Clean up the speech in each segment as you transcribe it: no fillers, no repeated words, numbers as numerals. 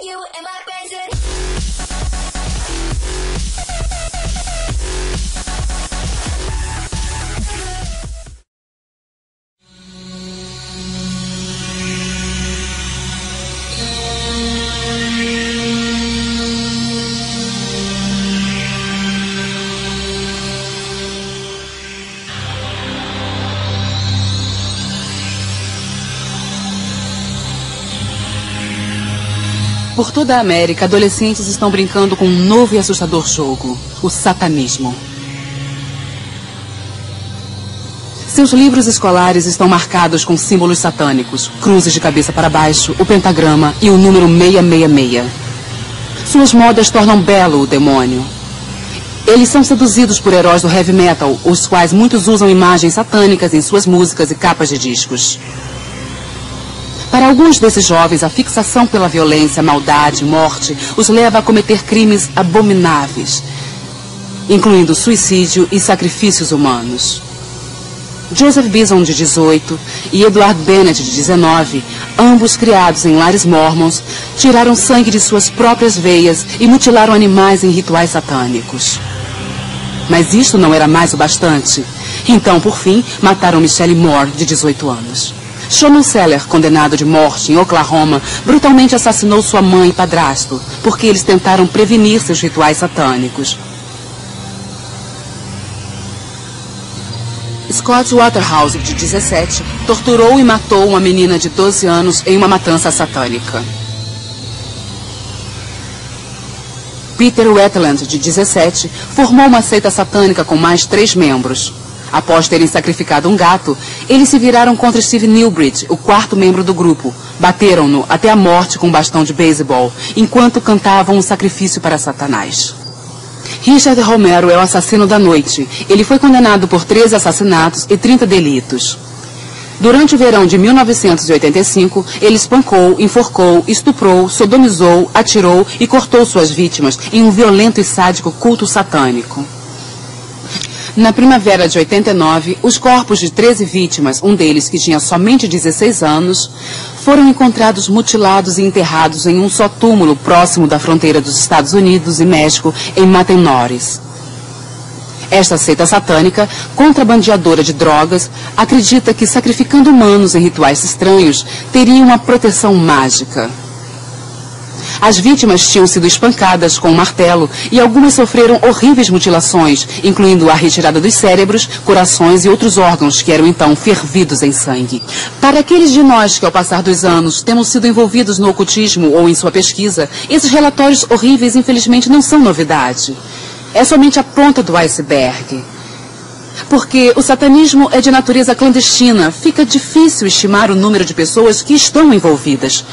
you and my friends. Por toda a América, adolescentes estão brincando com um novo e assustador jogo, o satanismo. Seus livros escolares estão marcados com símbolos satânicos, cruzes de cabeça para baixo, o pentagrama e o número 666. Suas modas tornam belo o demônio. Eles são seduzidos por heróis do heavy metal, os quais muitos usam imagens satânicas em suas músicas e capas de discos. Para alguns desses jovens, a fixação pela violência, maldade, morte, os leva a cometer crimes abomináveis, incluindo suicídio e sacrifícios humanos. Joseph Bison, de 18, e Edward Bennett, de 19, ambos criados em lares mormons, tiraram sangue de suas próprias veias e mutilaram animais em rituais satânicos. Mas isto não era mais o bastante. Então, por fim, mataram Michelle Moore, de 18 anos. Shimon Seller, condenado de morte em Oklahoma, brutalmente assassinou sua mãe e padrasto, porque eles tentaram prevenir seus rituais satânicos. Scott Waterhouse, de 17, torturou e matou uma menina de 12 anos em uma matança satânica. Peter Wetland, de 17, formou uma seita satânica com mais 3 membros. Após terem sacrificado um gato, eles se viraram contra Steve Newbridge, o 4º membro do grupo. Bateram-no até a morte com um bastão de beisebol, enquanto cantavam um sacrifício para Satanás. Richard Romero é o assassino da noite. Ele foi condenado por 13 assassinatos e 30 delitos. Durante o verão de 1985, ele espancou, enforcou, estuprou, sodomizou, atirou e cortou suas vítimas em um violento e sádico culto satânico. Na primavera de 89, os corpos de 13 vítimas, um deles que tinha somente 16 anos, foram encontrados mutilados e enterrados em um só túmulo próximo da fronteira dos Estados Unidos e México, em Matamoros. Esta seita satânica, contrabandeadora de drogas, acredita que sacrificando humanos em rituais estranhos, teria uma proteção mágica. As vítimas tinham sido espancadas com um martelo e algumas sofreram horríveis mutilações, incluindo a retirada dos cérebros, corações e outros órgãos que eram então fervidos em sangue. Para aqueles de nós que ao passar dos anos temos sido envolvidos no ocultismo ou em sua pesquisa, esses relatórios horríveis infelizmente não são novidade. É somente a ponta do iceberg. Porque o satanismo é de natureza clandestina, fica difícil estimar o número de pessoas que estão envolvidas.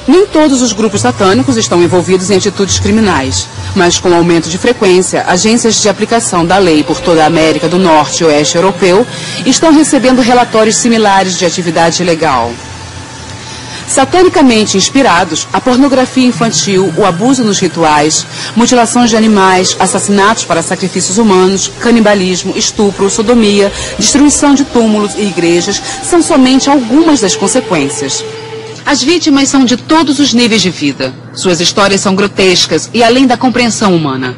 Nem todos os grupos satânicos estão envolvidos em atitudes criminais, mas com o aumento de frequência, agências de aplicação da lei por toda a América do Norte e Oeste Europeu estão recebendo relatórios similares de atividade ilegal. Satanicamente inspirados, a pornografia infantil, o abuso nos rituais, mutilações de animais, assassinatos para sacrifícios humanos, canibalismo, estupro, sodomia, destruição de túmulos e igrejas são somente algumas das consequências. As vítimas são de todos os níveis de vida. Suas histórias são grotescas e além da compreensão humana.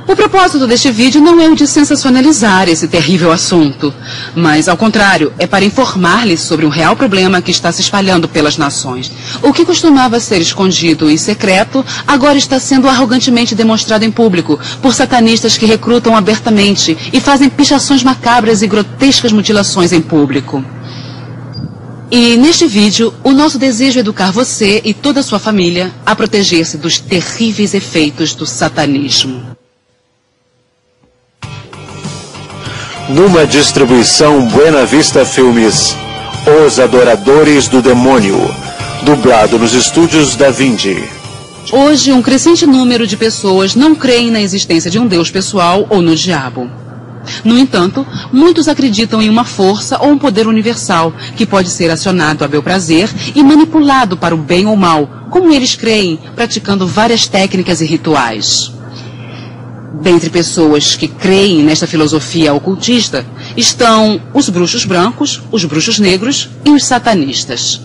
O propósito deste vídeo não é o de sensacionalizar esse terrível assunto, mas, ao contrário, é para informar-lhes sobre um real problema que está se espalhando pelas nações. O que costumava ser escondido e secreto, agora está sendo arrogantemente demonstrado em público por satanistas que recrutam abertamente e fazem pichações macabras e grotescas mutilações em público. E neste vídeo, o nosso desejo é educar você e toda a sua família a proteger-se dos terríveis efeitos do satanismo. Numa distribuição Buena Vista Filmes, Os Adoradores do Demônio, dublado nos estúdios Da Vinci. Hoje, um crescente número de pessoas não creem na existência de um Deus pessoal ou no diabo. No entanto, muitos acreditam em uma força ou um poder universal que pode ser acionado a bel prazer e manipulado para o bem ou mal, como eles creem, praticando várias técnicas e rituais. Dentre pessoas que creem nesta filosofia ocultista estão os bruxos brancos, os bruxos negros e os satanistas.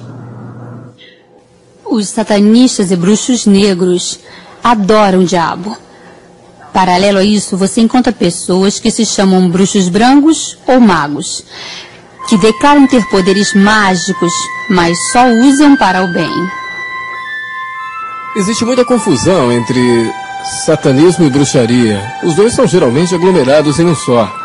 Os satanistas e bruxos negros adoram o diabo. Paralelo a isso, você encontra pessoas que se chamam bruxos brancos ou magos, que declaram ter poderes mágicos, mas só usam para o bem. Existe muita confusão entre satanismo e bruxaria. Os dois são geralmente aglomerados em um só.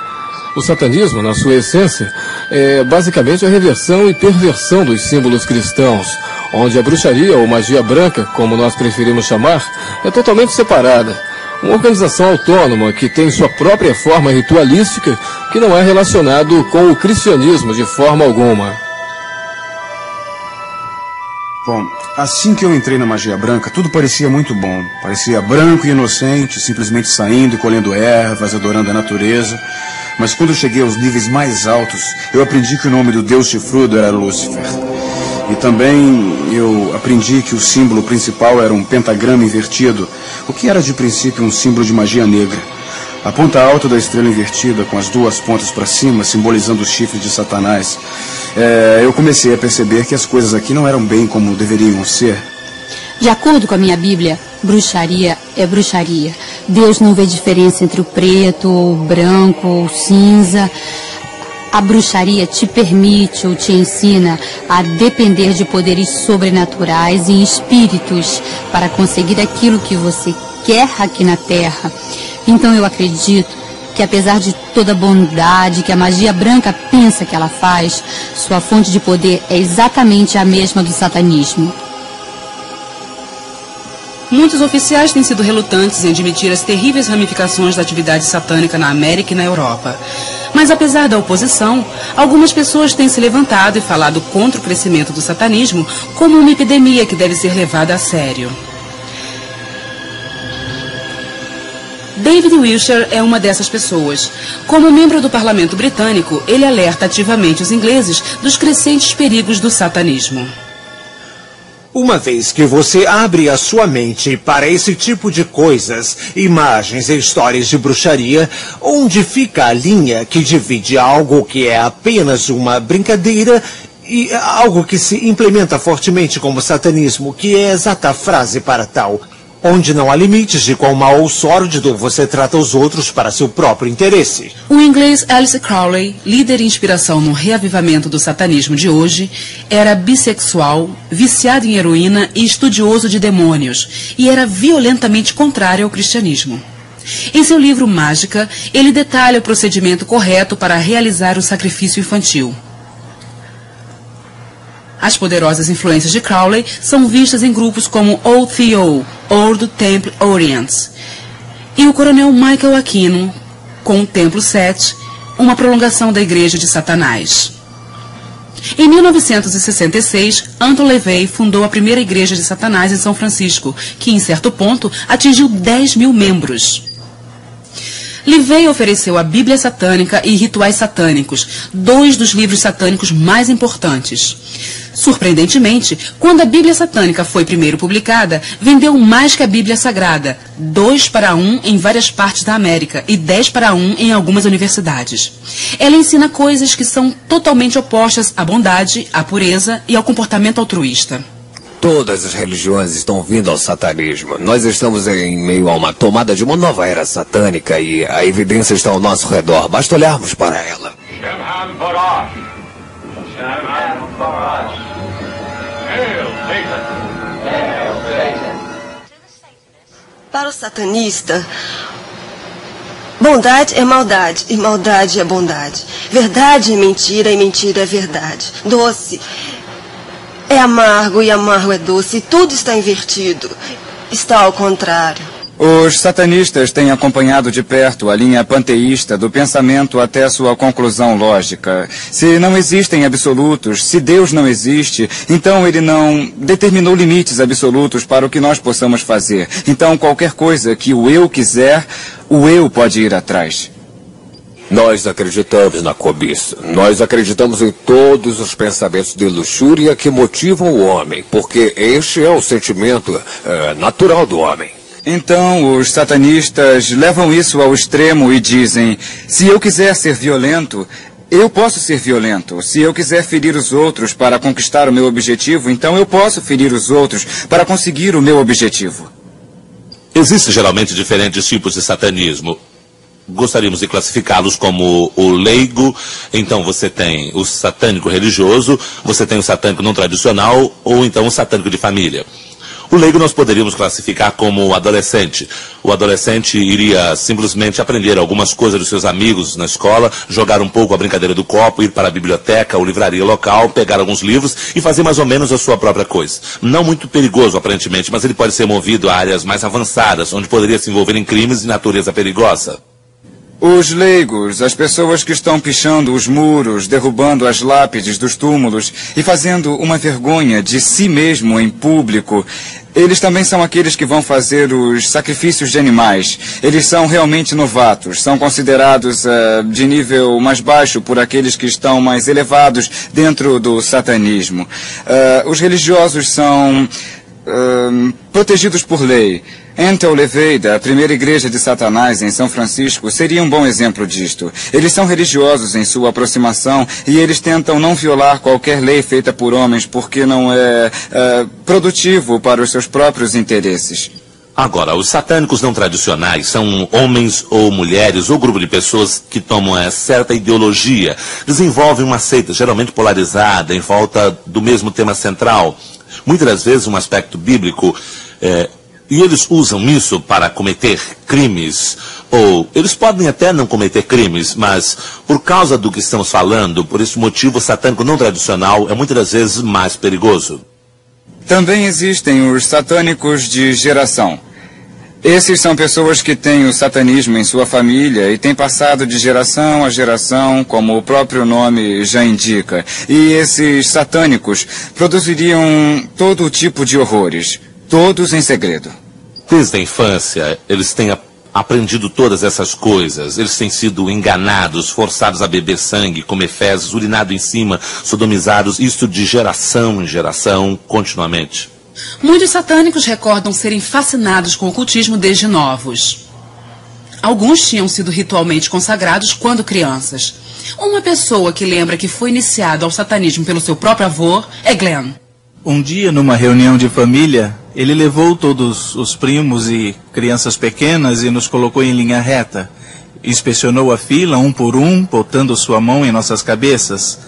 O satanismo, na sua essência, é basicamente a reversão e perversão dos símbolos cristãos, onde a bruxaria ou magia branca, como nós preferimos chamar, é totalmente separada. Uma organização autônoma que tem sua própria forma ritualística, que não é relacionado com o cristianismo de forma alguma. Bom, assim que eu entrei na magia branca, tudo parecia muito bom. Parecia branco e inocente, simplesmente saindo e colhendo ervas, adorando a natureza. Mas quando eu cheguei aos níveis mais altos, eu aprendi que o nome do Deus chifrudo era Lúcifer. E também eu aprendi que o símbolo principal era um pentagrama invertido, o que era de princípio um símbolo de magia negra. A ponta alta da estrela invertida, com as duas pontas para cima, simbolizando os chifres de Satanás. Eu comecei a perceber que as coisas aqui não eram bem como deveriam ser. De acordo com a minha Bíblia, bruxaria é bruxaria. Deus não vê diferença entre o preto, o branco, o cinza. A bruxaria te permite ou te ensina a depender de poderes sobrenaturais e espíritos para conseguir aquilo que você quer aqui na Terra. Então eu acredito que apesar de toda a bondade que a magia branca pensa que ela faz, sua fonte de poder é exatamente a mesma do satanismo. Muitos oficiais têm sido relutantes em admitir as terríveis ramificações da atividade satânica na América e na Europa. Mas apesar da oposição, algumas pessoas têm se levantado e falado contra o crescimento do satanismo como uma epidemia que deve ser levada a sério. David Wilshire é uma dessas pessoas. Como membro do parlamento britânico, ele alerta ativamente os ingleses dos crescentes perigos do satanismo. Uma vez que você abre a sua mente para esse tipo de coisas, imagens e histórias de bruxaria, onde fica a linha que divide algo que é apenas uma brincadeira e algo que se implementa fortemente como satanismo, que é a exata frase para tal, onde não há limites de quão mal ou sórdido você trata os outros para seu próprio interesse. O inglês Alistair Crowley, líder e inspiração no reavivamento do satanismo de hoje, era bissexual, viciado em heroína e estudioso de demônios, e era violentamente contrário ao cristianismo. Em seu livro Mágica, ele detalha o procedimento correto para realizar o sacrifício infantil. As poderosas influências de Crowley são vistas em grupos como OTO, Old Temple Orients, e o coronel Michael Aquino, com o Templo 7, uma prolongação da Igreja de Satanás. Em 1966, Anton LaVey fundou a primeira Igreja de Satanás em São Francisco, que, em certo ponto, atingiu 10 mil membros. LaVey ofereceu a Bíblia Satânica e Rituais Satânicos, dois dos livros satânicos mais importantes. Surpreendentemente, quando a Bíblia Satânica foi primeiro publicada, vendeu mais que a Bíblia Sagrada, 2:1 em várias partes da América e 10:1 em algumas universidades. Ela ensina coisas que são totalmente opostas à bondade, à pureza e ao comportamento altruísta. Todas as religiões estão vindo ao satanismo. Nós estamos em meio a uma tomada de uma nova era satânica e a evidência está ao nosso redor. Basta olharmos para ela. Para o satanista, bondade é maldade e maldade é bondade. Verdade é mentira e mentira é verdade. Doce é amargo e amargo é doce. Tudo está invertido. Está ao contrário. Os satanistas têm acompanhado de perto a linha panteísta do pensamento até sua conclusão lógica. Se não existem absolutos, se Deus não existe, então ele não determinou limites absolutos para o que nós possamos fazer. Então qualquer coisa que o eu quiser, o eu pode ir atrás. Nós acreditamos na cobiça. Nós acreditamos em todos os pensamentos de luxúria que motivam o homem, porque este é o sentimento natural do homem. Então, os satanistas levam isso ao extremo e dizem, se eu quiser ser violento, Eu posso ser violento. Se eu quiser ferir os outros para conquistar o meu objetivo, então eu posso ferir os outros para conseguir o meu objetivo. Existem geralmente diferentes tipos de satanismo. Gostaríamos de classificá-los como o leigo. Então você tem o satânico religioso, você tem o satânico não tradicional ou então o satânico de família. O leigo nós poderíamos classificar como o adolescente. O adolescente iria simplesmente aprender algumas coisas dos seus amigos na escola, jogar um pouco a brincadeira do copo, ir para a biblioteca ou livraria local, pegar alguns livros e fazer mais ou menos a sua própria coisa. Não muito perigoso, aparentemente, mas ele pode ser movido a áreas mais avançadas, onde poderia se envolver em crimes de natureza perigosa. Os leigos, as pessoas que estão pichando os muros, derrubando as lápides dos túmulos e fazendo uma vergonha de si mesmo em público, eles também são aqueles que vão fazer os sacrifícios de animais. Eles são realmente novatos, são considerados de nível mais baixo por aqueles que estão mais elevados dentro do satanismo. Os religiosos são protegidos por lei. Enter Levey, da primeira igreja de Satanás em São Francisco, seria um bom exemplo disto. Eles são religiosos em sua aproximação e eles tentam não violar qualquer lei feita por homens porque não é produtivo para os seus próprios interesses. Agora, os satânicos não tradicionais são homens ou mulheres ou grupo de pessoas que tomam certa ideologia, desenvolvem uma seita geralmente polarizada em volta do mesmo tema central. Muitas das vezes um aspecto bíblico, e eles usam isso para cometer crimes, ou eles podem até não cometer crimes, mas por causa do que estamos falando, por esse motivo o satânico não tradicional é muitas das vezes mais perigoso. Também existem os satânicos de geração. Esses são pessoas que têm o satanismo em sua família e têm passado de geração a geração, como o próprio nome já indica. E esses satânicos produziriam todo tipo de horrores, todos em segredo. Desde a infância, eles têm aprendido todas essas coisas. Eles têm sido enganados, forçados a beber sangue, comer fezes, urinado em cima, sodomizados, isto de geração em geração, continuamente. Muitos satânicos recordam serem fascinados com o ocultismo desde novos. Alguns tinham sido ritualmente consagrados quando crianças. Uma pessoa que lembra que foi iniciado ao satanismo pelo seu próprio avô é Glenn. Um dia, numa reunião de família, ele levou todos os primos e crianças pequenas e nos colocou em linha reta. Inspecionou a fila, um por um, botando sua mão em nossas cabeças.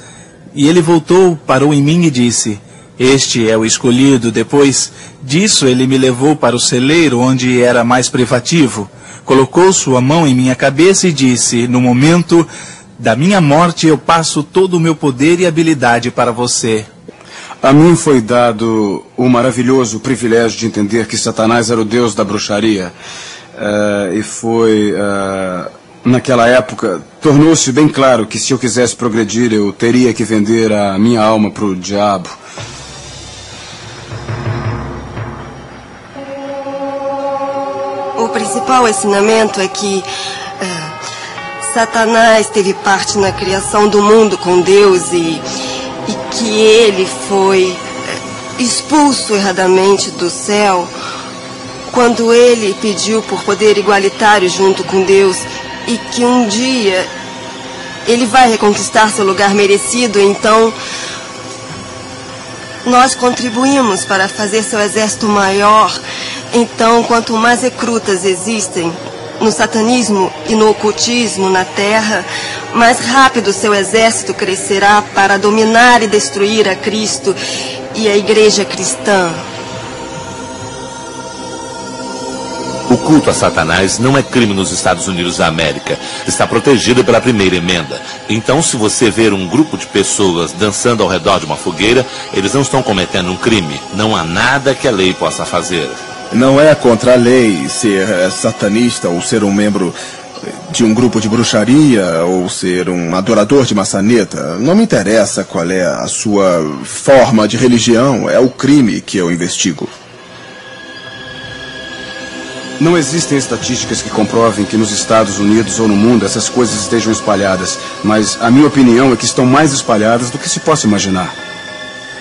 E ele voltou, parou em mim e disse: "Este é o escolhido." Depois disso, ele me levou para o celeiro, onde era mais privativo. Colocou sua mão em minha cabeça e disse: "No momento da minha morte, eu passo todo o meu poder e habilidade para você." A mim foi dado o maravilhoso privilégio de entender que Satanás era o deus da bruxaria. Naquela época, tornou-se bem claro que se eu quisesse progredir, eu teria que vender a minha alma para o diabo. O principal ensinamento é que Satanás teve parte na criação do mundo com Deus e que ele foi expulso erradamente do céu quando ele pediu por poder igualitário junto com Deus e que um dia ele vai reconquistar seu lugar merecido. Então nós contribuímos para fazer seu exército maior. Então, quanto mais recrutas existem no satanismo e no ocultismo na Terra, mais rápido seu exército crescerá para dominar e destruir a Cristo e a Igreja cristã. O culto a Satanás não é crime nos Estados Unidos da América. Está protegido pela primeira emenda. Então, se você ver um grupo de pessoas dançando ao redor de uma fogueira, eles não estão cometendo um crime. Não há nada que a lei possa fazer. Não é contra a lei ser satanista ou ser um membro de um grupo de bruxaria ou ser um adorador de maçaneta. Não me interessa qual é a sua forma de religião, é o crime que eu investigo. Não existem estatísticas que comprovem que nos Estados Unidos ou no mundo essas coisas estejam espalhadas, mas a minha opinião é que estão mais espalhadas do que se possa imaginar.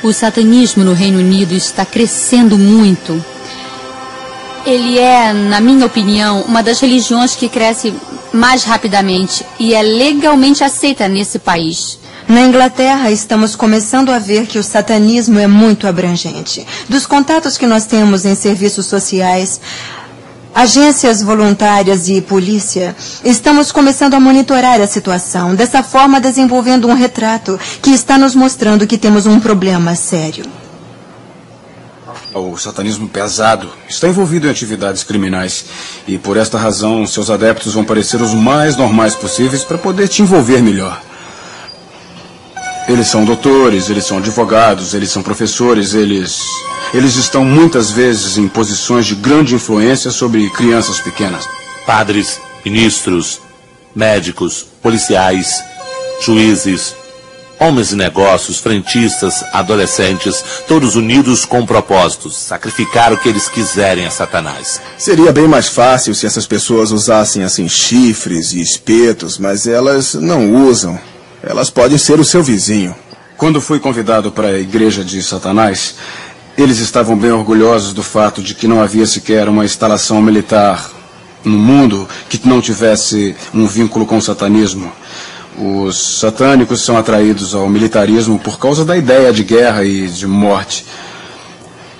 O satanismo no Reino Unido está crescendo muito. Ele é, na minha opinião, uma das religiões que cresce mais rapidamente e é legalmente aceita nesse país. Na Inglaterra, estamos começando a ver que o satanismo é muito abrangente. Dos contatos que nós temos em serviços sociais, agências voluntárias e polícia, estamos começando a monitorar a situação, dessa forma desenvolvendo um retrato que está nos mostrando que temos um problema sério. O satanismo pesado está envolvido em atividades criminais e, por esta razão, seus adeptos vão parecer os mais normais possíveis para poder te envolver melhor. Eles são doutores, eles são advogados, eles são professores, eles estão muitas vezes em posições de grande influência sobre crianças pequenas. Padres, ministros, médicos, policiais, juízes, homens de negócios, frentistas, adolescentes, todos unidos com propósitos, sacrificar o que eles quiserem a Satanás. Seria bem mais fácil se essas pessoas usassem assim chifres e espetos, mas elas não usam. Elas podem ser o seu vizinho. Quando fui convidado para a igreja de Satanás, eles estavam bem orgulhosos do fato de que não havia sequer uma instalação militar no mundo que não tivesse um vínculo com o satanismo. Os satânicos são atraídos ao militarismo por causa da ideia de guerra e de morte.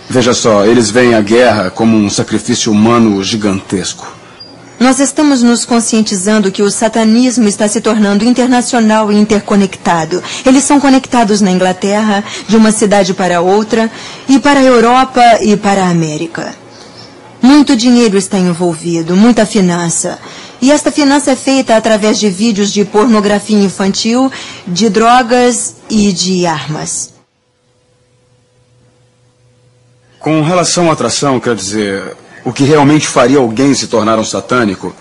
Veja só, eles veem a guerra como um sacrifício humano gigantesco. Nós estamos nos conscientizando que o satanismo está se tornando internacional e interconectado. Eles são conectados na Inglaterra, de uma cidade para outra, e para a Europa e para a América. Muito dinheiro está envolvido, muita finança. E esta finança é feita através de vídeos de pornografia infantil, de drogas e de armas. Com relação à atração, quer dizer, o que realmente faria alguém se tornar um satânico?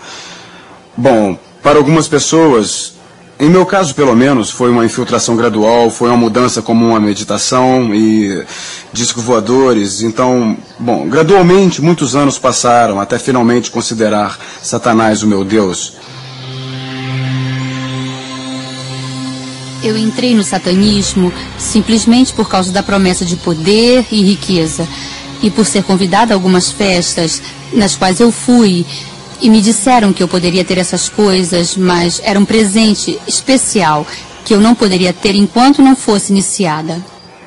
Bom, para algumas pessoas, em meu caso pelo menos, foi uma infiltração gradual, foi uma mudança comum à meditação e discos voadores. Então, bom, gradualmente muitos anos passaram até finalmente considerar Satanás o meu Deus. Eu entrei no satanismo simplesmente por causa da promessa de poder e riqueza. E por ser convidada a algumas festas nas quais eu fui, e me disseram que eu poderia ter essas coisas, mas era um presente especial que eu não poderia ter enquanto não fosse iniciada.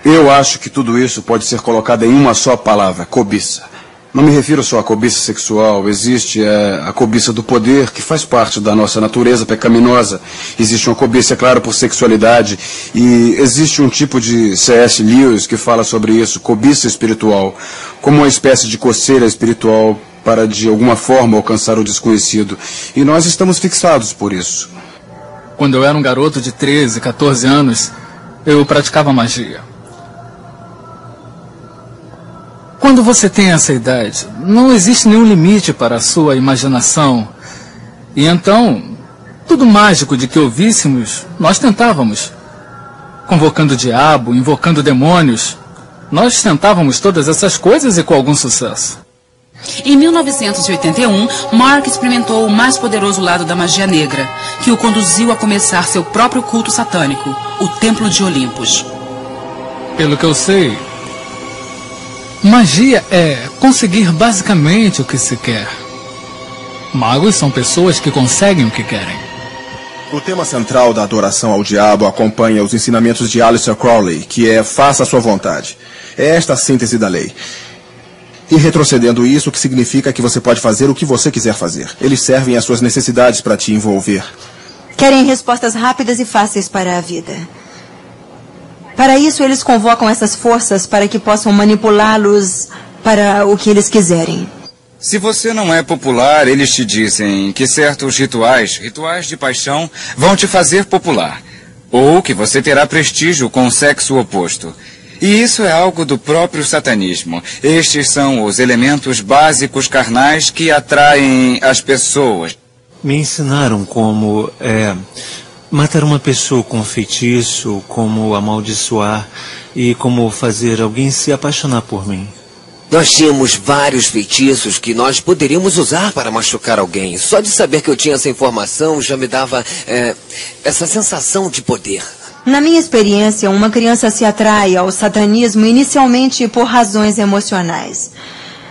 Eu acho que tudo isso pode ser colocado em uma só palavra: cobiça. Não me refiro só à cobiça sexual. Existe a cobiça do poder, que faz parte da nossa natureza pecaminosa. Existe uma cobiça, é claro, por sexualidade. E existe um tipo de C.S. Lewis que fala sobre isso, cobiça espiritual, como uma espécie de coceira espiritual para, de alguma forma, alcançar o desconhecido. E nós estamos fixados por isso. Quando eu era um garoto de 13, 14 anos, eu praticava magia. Quando você tem essa idade, não existe nenhum limite para a sua imaginação. E então, tudo mágico de que ouvíssemos, nós tentávamos. Convocando o diabo, invocando demônios. Nós tentávamos todas essas coisas e com algum sucesso. Em 1981, Mark experimentou o mais poderoso lado da magia negra, que o conduziu a começar seu próprio culto satânico, o Templo de Olympus. Pelo que eu sei, magia é conseguir basicamente o que se quer. Magos são pessoas que conseguem o que querem. O tema central da adoração ao diabo acompanha os ensinamentos de Aleister Crowley, que é faça a sua vontade. É esta a síntese da lei. E retrocedendo isso, o que significa que você pode fazer o que você quiser fazer. Eles servem às suas necessidades para te envolver. Querem respostas rápidas e fáceis para a vida. Para isso, eles convocam essas forças para que possam manipulá-los para o que eles quiserem. Se você não é popular, eles te dizem que certos rituais de paixão, vão te fazer popular. Ou que você terá prestígio com o sexo oposto. E isso é algo do próprio satanismo. Estes são os elementos básicos carnais que atraem as pessoas. Me ensinaram como matar uma pessoa com feitiço, como amaldiçoar e como fazer alguém se apaixonar por mim. Nós tínhamos vários feitiços que nós poderíamos usar para machucar alguém. Só de saber que eu tinha essa informação já me dava essa sensação de poder. Na minha experiência, uma criança se atrai ao satanismo inicialmente por razões emocionais.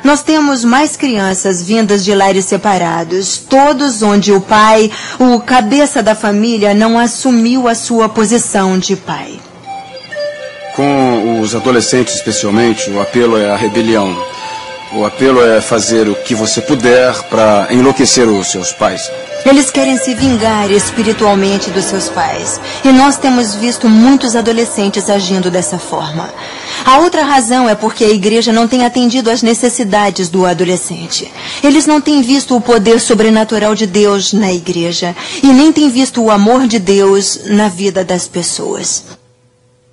Nós temos mais crianças vindas de lares separados, todos onde o pai, o cabeça da família, não assumiu a sua posição de pai. Com os adolescentes, especialmente, o apelo é a rebelião. O apelo é fazer o que você puder para enlouquecer os seus pais. Eles querem se vingar espiritualmente dos seus pais. E nós temos visto muitos adolescentes agindo dessa forma. A outra razão é porque a igreja não tem atendido às necessidades do adolescente. Eles não têm visto o poder sobrenatural de Deus na igreja. E nem têm visto o amor de Deus na vida das pessoas.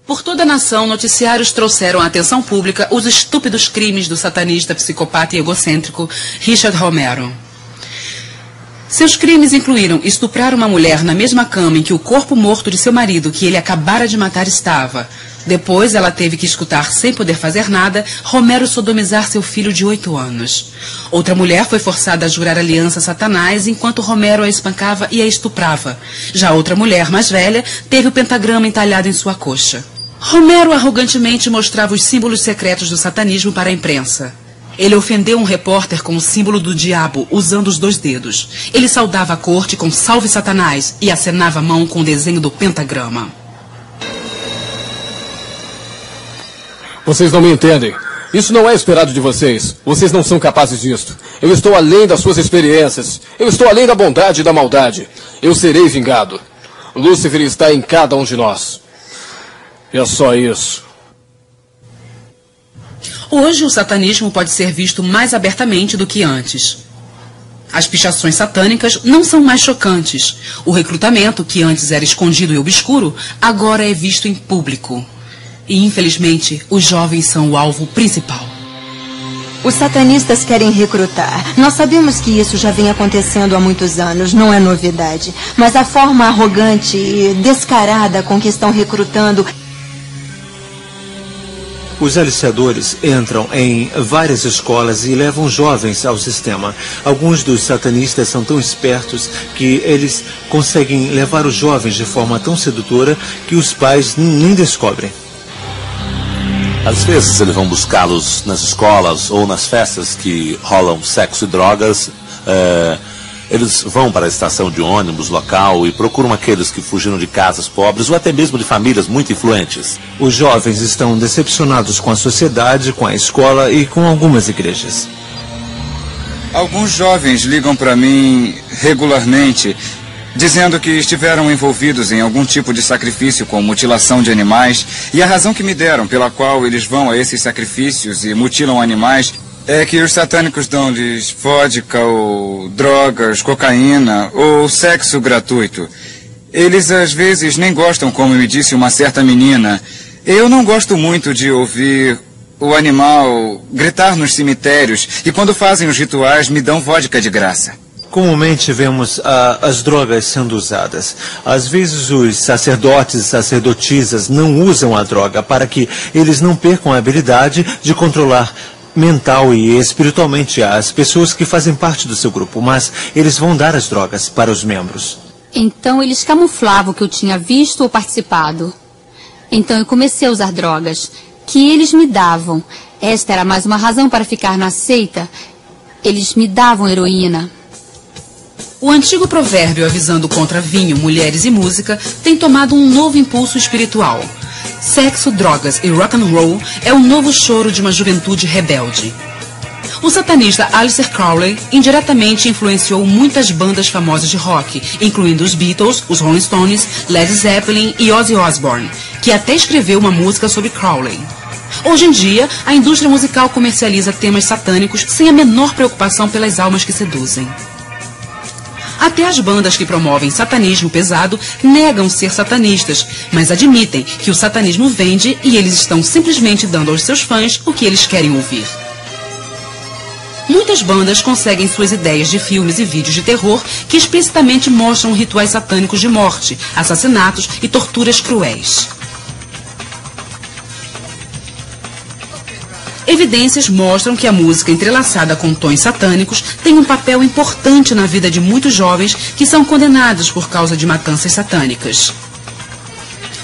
Por toda a nação, noticiários trouxeram à atenção pública os estúpidos crimes do satanista, psicopata e egocêntrico Richard Romero. Seus crimes incluíram estuprar uma mulher na mesma cama em que o corpo morto de seu marido, que ele acabara de matar, estava. Depois, ela teve que escutar, sem poder fazer nada, Romero sodomizar seu filho de 8 anos. Outra mulher foi forçada a jurar aliança a Satanás, enquanto Romero a espancava e a estuprava. Já outra mulher, mais velha, teve o pentagrama entalhado em sua coxa. Romero arrogantemente mostrava os símbolos secretos do satanismo para a imprensa. Ele ofendeu um repórter com o símbolo do diabo, usando os 2 dedos. Ele saudava a corte com "Salve Satanás" e acenava a mão com o desenho do pentagrama. Vocês não me entendem. Isso não é esperado de vocês. Vocês não são capazes disto. Eu estou além das suas experiências. Eu estou além da bondade e da maldade. Eu serei vingado. Lúcifer está em cada um de nós. É só isso. Hoje, o satanismo pode ser visto mais abertamente do que antes. As pichações satânicas não são mais chocantes. O recrutamento, que antes era escondido e obscuro, agora é visto em público. E, infelizmente, os jovens são o alvo principal. Os satanistas querem recrutar. Nós sabemos que isso já vem acontecendo há muitos anos, não é novidade. Mas a forma arrogante e descarada com que estão recrutando... Os aliciadores entram em várias escolas e levam jovens ao sistema. Alguns dos satanistas são tão espertos que eles conseguem levar os jovens de forma tão sedutora que os pais nem descobrem. Às vezes eles vão buscá-los nas escolas ou nas festas que rolam sexo e drogas. Eles vão para a estação de ônibus local e procuram aqueles que fugiram de casas pobres ou até mesmo de famílias muito influentes. Os jovens estão decepcionados com a sociedade, com a escola e com algumas igrejas. Alguns jovens ligam para mim regularmente, dizendo que estiveram envolvidos em algum tipo de sacrifício com mutilação de animais, e a razão que me deram pela qual eles vão a esses sacrifícios e mutilam animais é que os satânicos dão-lhes vodka ou drogas, cocaína ou sexo gratuito. Eles às vezes nem gostam, como me disse uma certa menina. Eu não gosto muito de ouvir o animal gritar nos cemitérios, e quando fazem os rituais me dão vodka de graça. Comumente vemos as drogas sendo usadas. Às vezes os sacerdotes e sacerdotisas não usam a droga para que eles não percam a habilidade de controlar mental e espiritualmente as pessoas que fazem parte do seu grupo, mas eles vão dar as drogas para os membros. Então eles camuflavam que eu tinha visto ou participado. Então eu comecei a usar drogas que eles me davam. Esta era mais uma razão para ficar na seita. Eles me davam heroína. O antigo provérbio avisando contra vinho, mulheres e música tem tomado um novo impulso espiritual. Sexo, drogas e rock and roll é o novo choro de uma juventude rebelde. O satanista Aleister Crowley indiretamente influenciou muitas bandas famosas de rock, incluindo os Beatles, os Rolling Stones, Led Zeppelin e Ozzy Osbourne, que até escreveu uma música sobre Crowley. Hoje em dia, a indústria musical comercializa temas satânicos sem a menor preocupação pelas almas que seduzem. Até as bandas que promovem satanismo pesado negam ser satanistas, mas admitem que o satanismo vende e eles estão simplesmente dando aos seus fãs o que eles querem ouvir. Muitas bandas conseguem suas ideias de filmes e vídeos de terror que explicitamente mostram rituais satânicos de morte, assassinatos e torturas cruéis. Evidências mostram que a música entrelaçada com tons satânicos tem um papel importante na vida de muitos jovens que são condenados por causa de matanças satânicas.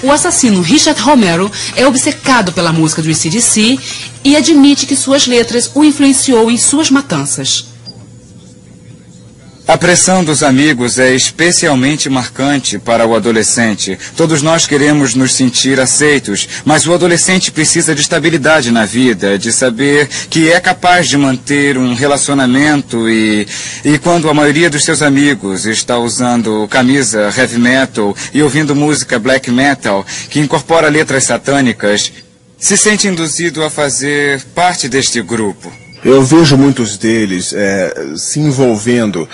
O assassino Richard Romero é obcecado pela música do AC/DC e admite que suas letras o influenciou em suas matanças. A pressão dos amigos é especialmente marcante para o adolescente. Todos nós queremos nos sentir aceitos, mas o adolescente precisa de estabilidade na vida, de saber que é capaz de manter um relacionamento e quando a maioria dos seus amigos está usando camisa heavy metal e ouvindo música black metal, que incorpora letras satânicas, se sente induzido a fazer parte deste grupo. Eu vejo muitos deles se envolvendo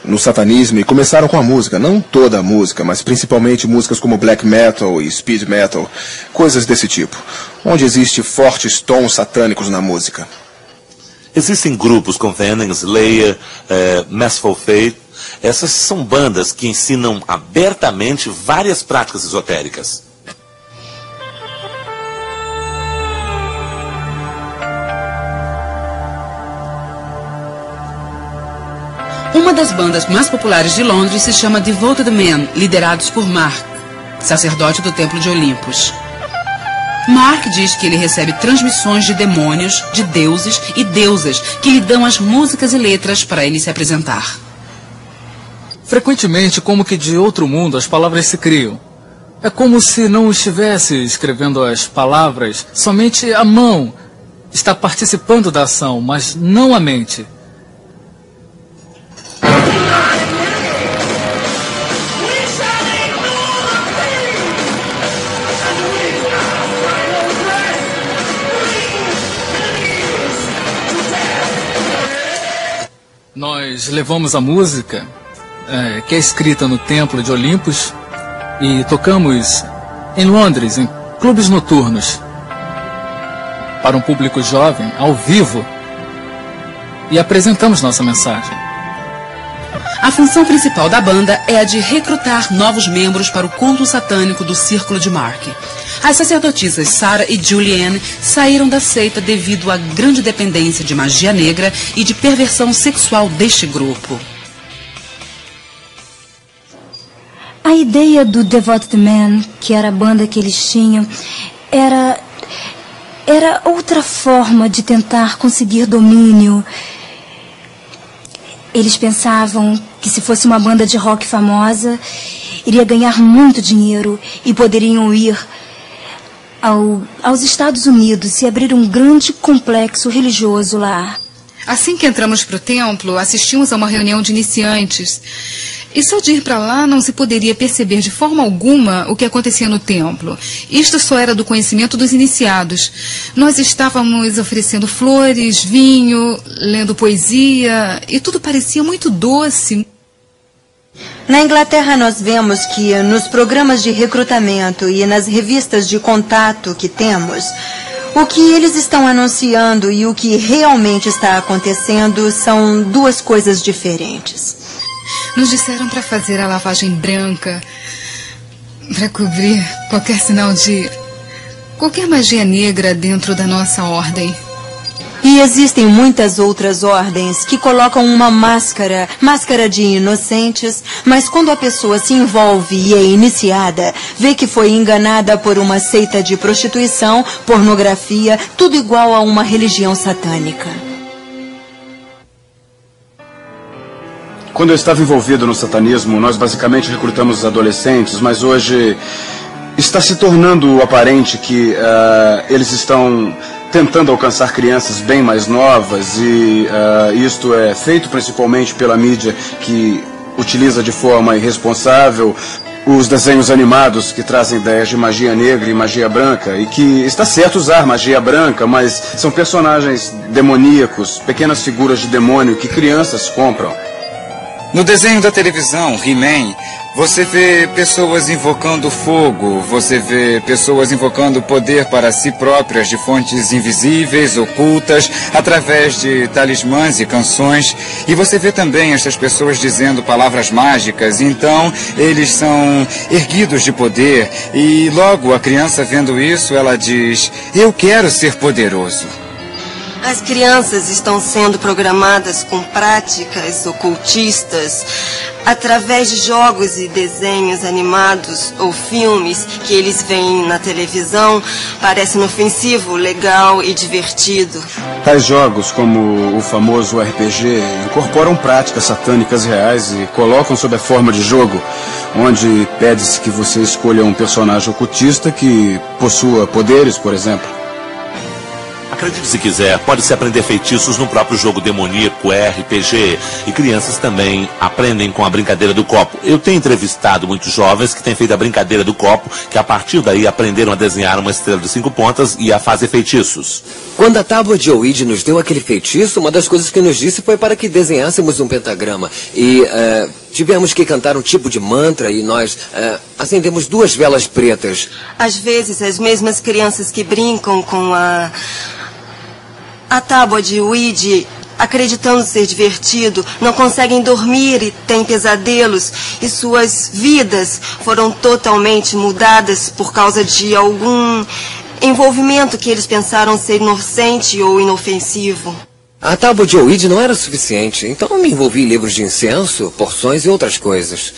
no satanismo e começaram com a música, não toda a música, mas principalmente músicas como black metal e speed metal, coisas desse tipo, onde existe fortes tons satânicos na música. Existem grupos como Venom, Slayer, Merciful Fate. Essas são bandas que ensinam abertamente várias práticas esotéricas. Uma das bandas mais populares de Londres se chama Devoted Men, liderados por Mark, sacerdote do Templo de Olympus. Mark diz que ele recebe transmissões de demônios, de deuses e deusas que lhe dão as músicas e letras para ele se apresentar. Frequentemente, como que de outro mundo, as palavras se criam. É como se não estivesse escrevendo as palavras, somente a mão está participando da ação, mas não a mente. Nós levamos a música, que é escrita no Templo de Olympus, e tocamos em Londres, em clubes noturnos, para um público jovem, ao vivo, e apresentamos nossa mensagem. A função principal da banda é a de recrutar novos membros para o culto satânico do Círculo de Mark. As sacerdotisas Sarah e Julianne saíram da seita devido à grande dependência de magia negra e de perversão sexual deste grupo. A ideia do Devoted Men, que era a banda que eles tinham, era outra forma de tentar conseguir domínio. Eles pensavam que se fosse uma banda de rock famosa, iria ganhar muito dinheiro e poderiam ir aos Estados Unidos e abrir um grande complexo religioso lá. Assim que entramos para o templo, assistimos a uma reunião de iniciantes. E só de ir para lá não se poderia perceber de forma alguma o que acontecia no templo. Isto só era do conhecimento dos iniciados. Nós estávamos oferecendo flores, vinho, lendo poesia, e tudo parecia muito doce. Na Inglaterra nós vemos que nos programas de recrutamento e nas revistas de contato que temos, o que eles estão anunciando e o que realmente está acontecendo são duas coisas diferentes. Nos disseram para fazer a lavagem branca, para cobrir qualquer sinal de qualquer magia negra dentro da nossa ordem. E existem muitas outras ordens que colocam uma máscara de inocentes, mas quando a pessoa se envolve e é iniciada, vê que foi enganada por uma seita de prostituição, pornografia, tudo igual a uma religião satânica. Quando eu estava envolvido no satanismo, nós basicamente recrutamos os adolescentes, mas hoje está se tornando aparente que eles estão tentando alcançar crianças bem mais novas e isto é feito principalmente pela mídia que utiliza de forma irresponsável os desenhos animados que trazem ideias de magia negra e magia branca e que está certo usar magia branca, mas são personagens demoníacos, pequenas figuras de demônio que crianças compram. No desenho da televisão, He-Man, você vê pessoas invocando fogo, você vê pessoas invocando poder para si próprias de fontes invisíveis, ocultas, através de talismãs e canções. E você vê também essas pessoas dizendo palavras mágicas, então eles são erguidos de poder. E logo a criança vendo isso, ela diz, eu quero ser poderoso. As crianças estão sendo programadas com práticas ocultistas através de jogos e desenhos animados ou filmes que eles veem na televisão. Parece inofensivo, legal e divertido. Tais jogos, como o famoso RPG, incorporam práticas satânicas reais e colocam sob a forma de jogo, onde pede-se que você escolha um personagem ocultista que possua poderes, por exemplo. Acredite se quiser, pode-se aprender feitiços no próprio jogo demoníaco RPG. E crianças também aprendem com a brincadeira do copo. Eu tenho entrevistado muitos jovens que têm feito a brincadeira do copo, que a partir daí aprenderam a desenhar uma estrela de 5 pontas e a fazer feitiços. Quando a tábua de Ouija nos deu aquele feitiço, uma das coisas que nos disse foi para que desenhássemos um pentagrama. E tivemos que cantar um tipo de mantra e nós acendemos 2 velas pretas. Às vezes, as mesmas crianças que brincam com a tábua de Ouija, acreditando ser divertido, não conseguem dormir e têm pesadelos, e suas vidas foram totalmente mudadas por causa de algum envolvimento que eles pensaram ser inocente ou inofensivo. A tábua de Ouija não era suficiente, então eu me envolvi em livros de incenso, porções e outras coisas.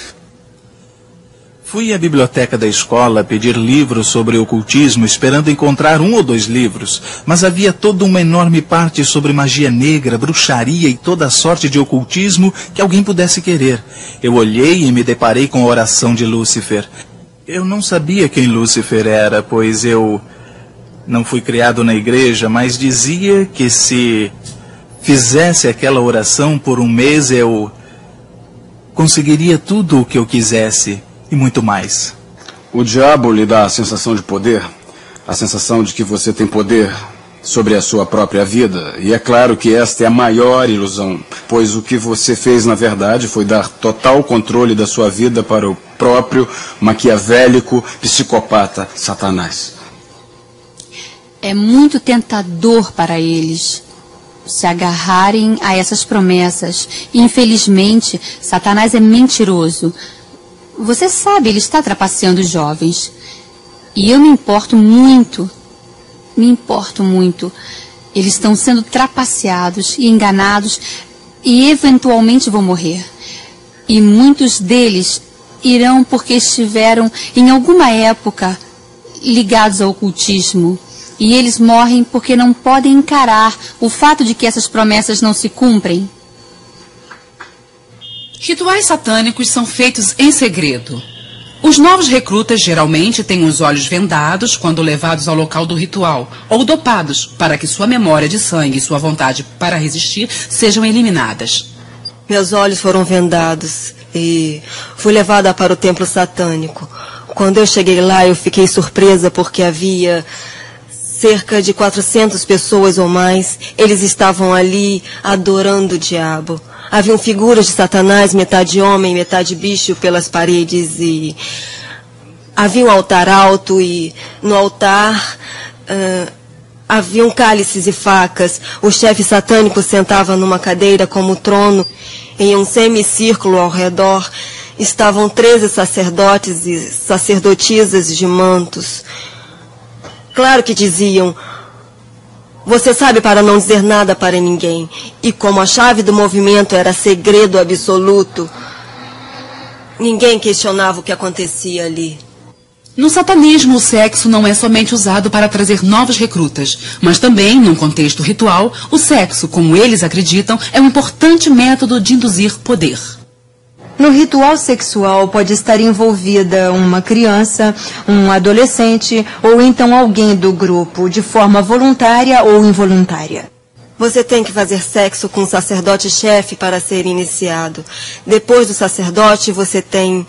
Fui à biblioteca da escola pedir livros sobre ocultismo, esperando encontrar 1 ou 2 livros, mas havia toda uma enorme parte sobre magia negra, bruxaria e toda sorte de ocultismo que alguém pudesse querer. Eu olhei e me deparei com a oração de Lúcifer. Eu não sabia quem Lúcifer era, pois eu não fui criado na igreja, mas dizia que se fizesse aquela oração por 1 mês, eu conseguiria tudo o que eu quisesse. E muito mais. O diabo lhe dá a sensação de poder, a sensação de que você tem poder sobre a sua própria vida. E é claro que esta é a maior ilusão, pois o que você fez na verdade foi dar total controle da sua vida para o próprio maquiavélico psicopata Satanás. É muito tentador para eles se agarrarem a essas promessas. E, infelizmente, Satanás é mentiroso. Você sabe, ele está trapaceando os jovens. E eu me importo muito. Eles estão sendo trapaceados e enganados e eventualmente vão morrer. E muitos deles irão porque estiveram em alguma época ligados ao ocultismo. E eles morrem porque não podem encarar o fato de que essas promessas não se cumprem. Rituais satânicos são feitos em segredo. Os novos recrutas geralmente têm os olhos vendados quando levados ao local do ritual, ou dopados, para que sua memória de sangue e sua vontade para resistir sejam eliminadas. Meus olhos foram vendados e fui levada para o templo satânico. Quando eu cheguei lá, eu fiquei surpresa porque havia cerca de 400 pessoas ou mais. Eles estavam ali adorando o diabo. Haviam figuras de Satanás, metade homem, metade bicho, pelas paredes e havia um altar alto e no altar haviam cálices e facas. O chefe satânico sentava numa cadeira como trono. Em um semicírculo ao redor estavam 13 sacerdotes e sacerdotisas de mantos. Claro que diziam: você sabe para não dizer nada para ninguém. E como a chave do movimento era segredo absoluto, ninguém questionava o que acontecia ali. No satanismo, o sexo não é somente usado para trazer novos recrutas, mas também, num contexto ritual, o sexo, como eles acreditam, é um importante método de induzir poder. No ritual sexual pode estar envolvida uma criança, um adolescente ou então alguém do grupo, de forma voluntária ou involuntária. Você tem que fazer sexo com o sacerdote-chefe para ser iniciado. Depois do sacerdote, você tem,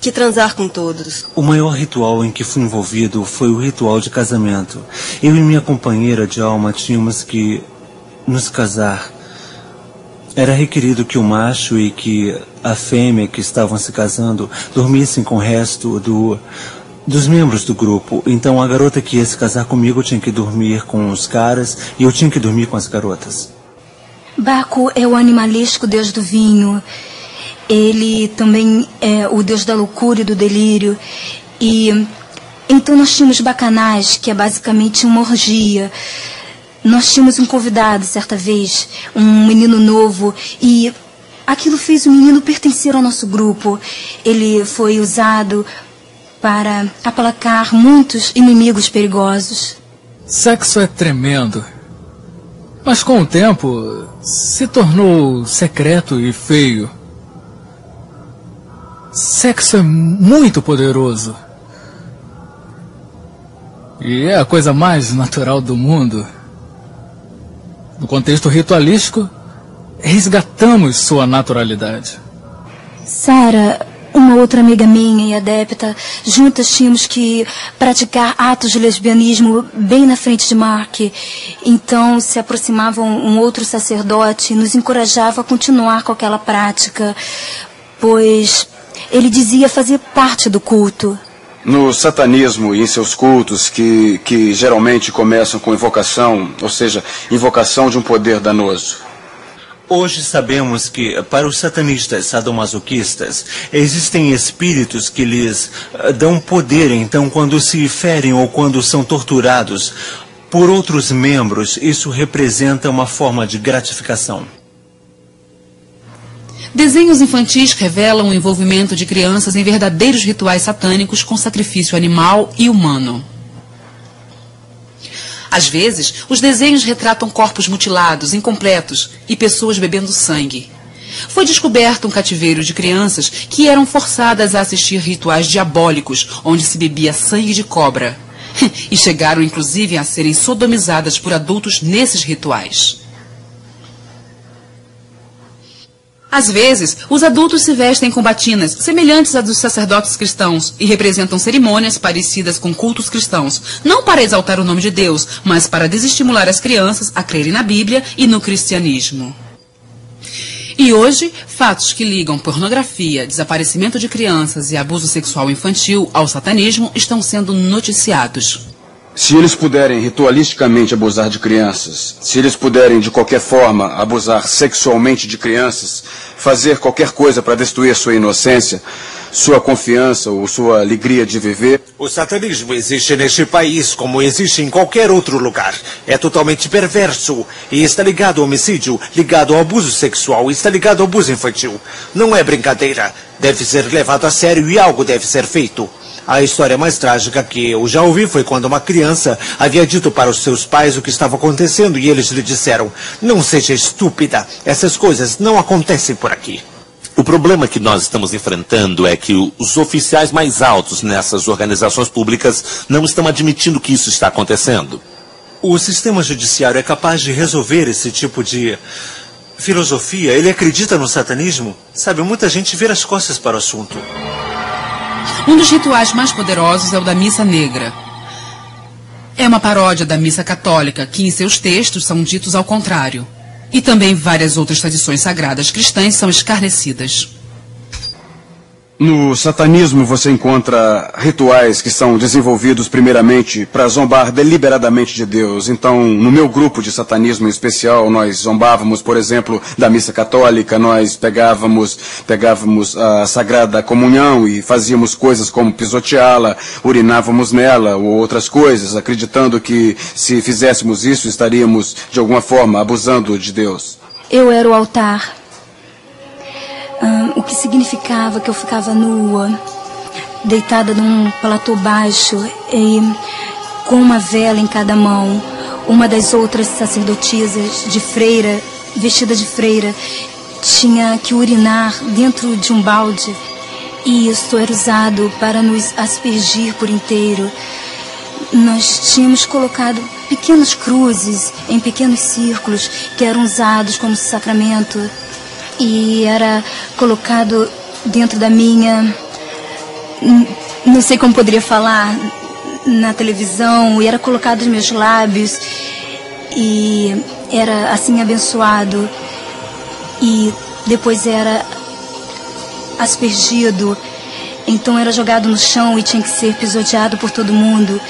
que transar com todos. O maior ritual em que fui envolvido foi o ritual de casamento. Eu e minha companheira de alma tínhamos que nos casar. Era requerido que o macho e que a fêmea que estavam se casando dormissem com o resto dos membros do grupo. Então a garota que ia se casar comigo tinha que dormir com os caras e eu tinha que dormir com as garotas. Baco é o animalesco deus do vinho. Ele também é o deus da loucura e do delírio. E então nós tínhamos bacanais, que é basicamente uma orgia. nós tínhamos um convidado certa vez, um menino novo, e aquilo fez o menino pertencer ao nosso grupo. Ele foi usado para aplacar muitos inimigos perigosos. Sexo é tremendo, mas com o tempo se tornou secreto e feio. Sexo é muito poderoso. E é a coisa mais natural do mundo. No contexto ritualístico, resgatamos sua naturalidade. Sarah, uma outra amiga minha e adepta, juntas tínhamos que praticar atos de lesbianismo bem na frente de Mark. Então se aproximava um outro sacerdote e nos encorajava a continuar com aquela prática, pois ele dizia fazer parte do culto. No satanismo e em seus cultos, que geralmente começam com invocação, ou seja, invocação de um poder danoso. Hoje sabemos que, para os satanistas sadomasoquistas, existem espíritos que lhes dão poder, então, quando se ferem ou quando são torturados por outros membros, isso representa uma forma de gratificação. Desenhos infantis revelam o envolvimento de crianças em verdadeiros rituais satânicos com sacrifício animal e humano. Às vezes, os desenhos retratam corpos mutilados, incompletos e pessoas bebendo sangue. Foi descoberto um cativeiro de crianças que eram forçadas a assistir rituais diabólicos, onde se bebia sangue de cobra. E chegaram, inclusive, a serem sodomizadas por adultos nesses rituais. Às vezes, os adultos se vestem com batinas semelhantes às dos sacerdotes cristãos e representam cerimônias parecidas com cultos cristãos, não para exaltar o nome de Deus, mas para desestimular as crianças a crerem na Bíblia e no cristianismo. E hoje, fatos que ligam pornografia, desaparecimento de crianças e abuso sexual infantil ao satanismo estão sendo noticiados. Se eles puderem ritualisticamente abusar de crianças, se eles puderem de qualquer forma abusar sexualmente de crianças, fazer qualquer coisa para destruir sua inocência, sua confiança ou sua alegria de viver... O satanismo existe neste país como existe em qualquer outro lugar. É totalmente perverso e está ligado ao homicídio, ligado ao abuso sexual, está ligado ao abuso infantil. Não é brincadeira. Deve ser levado a sério e algo deve ser feito. A história mais trágica que eu já ouvi foi quando uma criança havia dito para os seus pais o que estava acontecendo e eles lhe disseram: "Não seja estúpida, essas coisas não acontecem por aqui." O problema que nós estamos enfrentando é que os oficiais mais altos nessas organizações públicas não estão admitindo que isso está acontecendo. O sistema judiciário é capaz de resolver esse tipo de filosofia? Ele acredita no satanismo? Sabe, muita gente vira as costas para o assunto. Um dos rituais mais poderosos é o da Missa Negra. É uma paródia da Missa Católica, que em seus textos são ditos ao contrário. E também várias outras tradições sagradas cristãs são escarnecidas. No satanismo você encontra rituais que são desenvolvidos primeiramente para zombar deliberadamente de Deus. Então, no meu grupo de satanismo em especial, nós zombávamos, por exemplo, da missa católica, nós pegávamos a Sagrada Comunhão e fazíamos coisas como pisoteá-la, urinávamos nela ou outras coisas, acreditando que se fizéssemos isso estaríamos, de alguma forma, abusando de Deus. Eu era o altar. O que significava que eu ficava nua, deitada num platô baixo e com uma vela em cada mão. Uma das outras sacerdotisas de freira, vestida de freira, tinha que urinar dentro de um balde e isso era usado para nos aspergir por inteiro. Nós tínhamos colocado pequenas cruzes em pequenos círculos que eram usados como sacramento. E era colocado dentro da minha... Não sei como poderia falar na televisão. E era colocado nos meus lábios. E era assim abençoado. E depois era aspergido. Então era jogado no chão e tinha que ser pisoteado por todo mundo.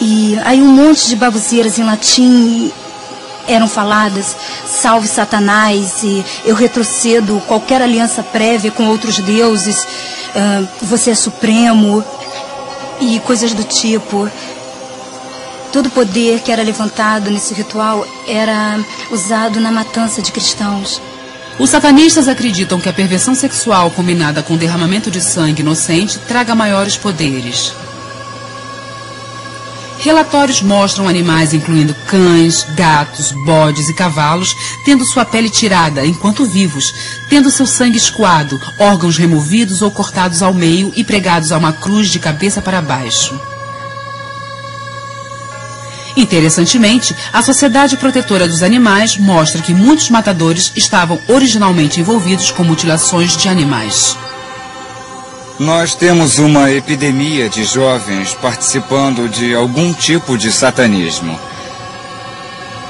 E aí um monte de baboseiras em latim eram faladas, salve Satanás, e eu retrocedo qualquer aliança prévia com outros deuses, você é supremo, e coisas do tipo. todo o poder que era levantado nesse ritual era usado na matança de cristãos. Os satanistas acreditam que a perversão sexual combinada com o derramamento de sangue inocente traga maiores poderes. Relatórios mostram animais, incluindo cães, gatos, bodes e cavalos, tendo sua pele tirada enquanto vivos, tendo seu sangue escoado, órgãos removidos ou cortados ao meio e pregados a uma cruz de cabeça para baixo. Interessantemente, a Sociedade Protetora dos Animais mostra que muitos matadores estavam originalmente envolvidos com mutilações de animais. Nós temos uma epidemia de jovens participando de algum tipo de satanismo.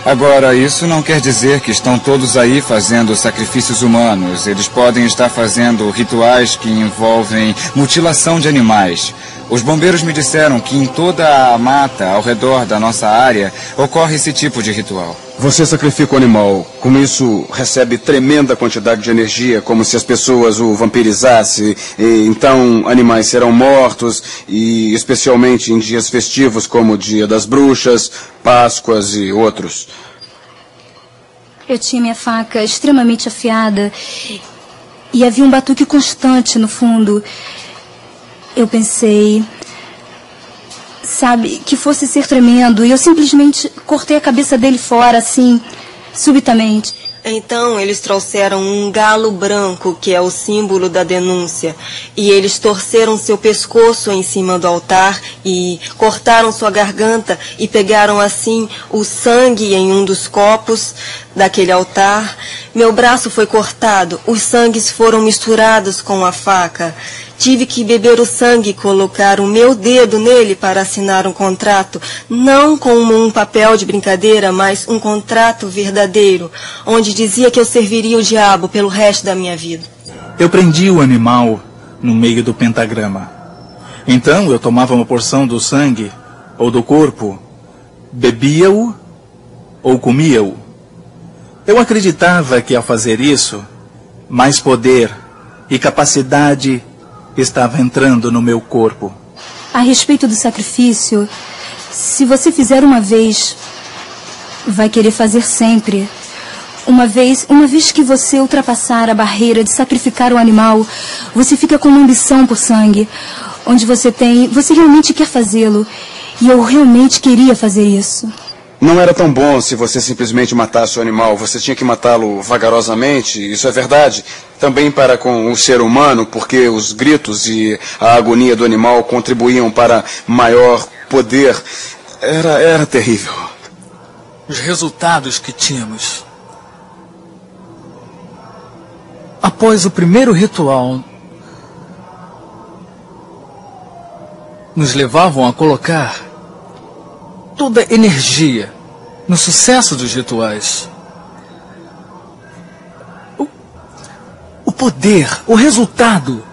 Agora, isso não quer dizer que estão todos aí fazendo sacrifícios humanos. Eles podem estar fazendo rituais que envolvem mutilação de animais. Os bombeiros me disseram que em toda a mata ao redor da nossa área ocorre esse tipo de ritual. Você sacrifica o animal, com isso recebe tremenda quantidade de energia, como se as pessoas o vampirizassem, e então animais serão mortos, e especialmente em dias festivos como o Dia das Bruxas, Páscoas e outros. Eu tinha minha faca extremamente afiada e havia um batuque constante no fundo. Eu pensei, sabe, que fosse ser tremendo, e eu simplesmente cortei a cabeça dele fora, assim, subitamente. Então eles trouxeram um galo branco, que é o símbolo da denúncia, e eles torceram seu pescoço em cima do altar e cortaram sua garganta e pegaram assim o sangue em um dos copos daquele altar. Meu braço foi cortado, os sangues foram misturados com a faca. Tive que beber o sangue e colocar o meu dedo nele para assinar um contrato, não como um papel de brincadeira, mas um contrato verdadeiro, onde dizia que eu serviria o diabo pelo resto da minha vida. Eu prendi o animal no meio do pentagrama. Então eu tomava uma porção do sangue ou do corpo, bebia-o ou comia-o. Eu acreditava que ao fazer isso, mais poder e capacidade estava entrando no meu corpo. A respeito do sacrifício, se você fizer uma vez, vai querer fazer sempre. Uma vez que você ultrapassar a barreira de sacrificar o animal, você fica com uma ambição por sangue, onde você realmente quer fazê-lo. E eu realmente queria fazer isso. Não era tão bom se você simplesmente matasse o animal. Você tinha que matá-lo vagarosamente, isso é verdade. Também para com o ser humano, porque os gritos e a agonia do animal contribuíam para maior poder. Era terrível. Os resultados que tínhamos. Após o primeiro ritual, nos levavam a colocar toda a energia no sucesso dos rituais. O poder, o resultado.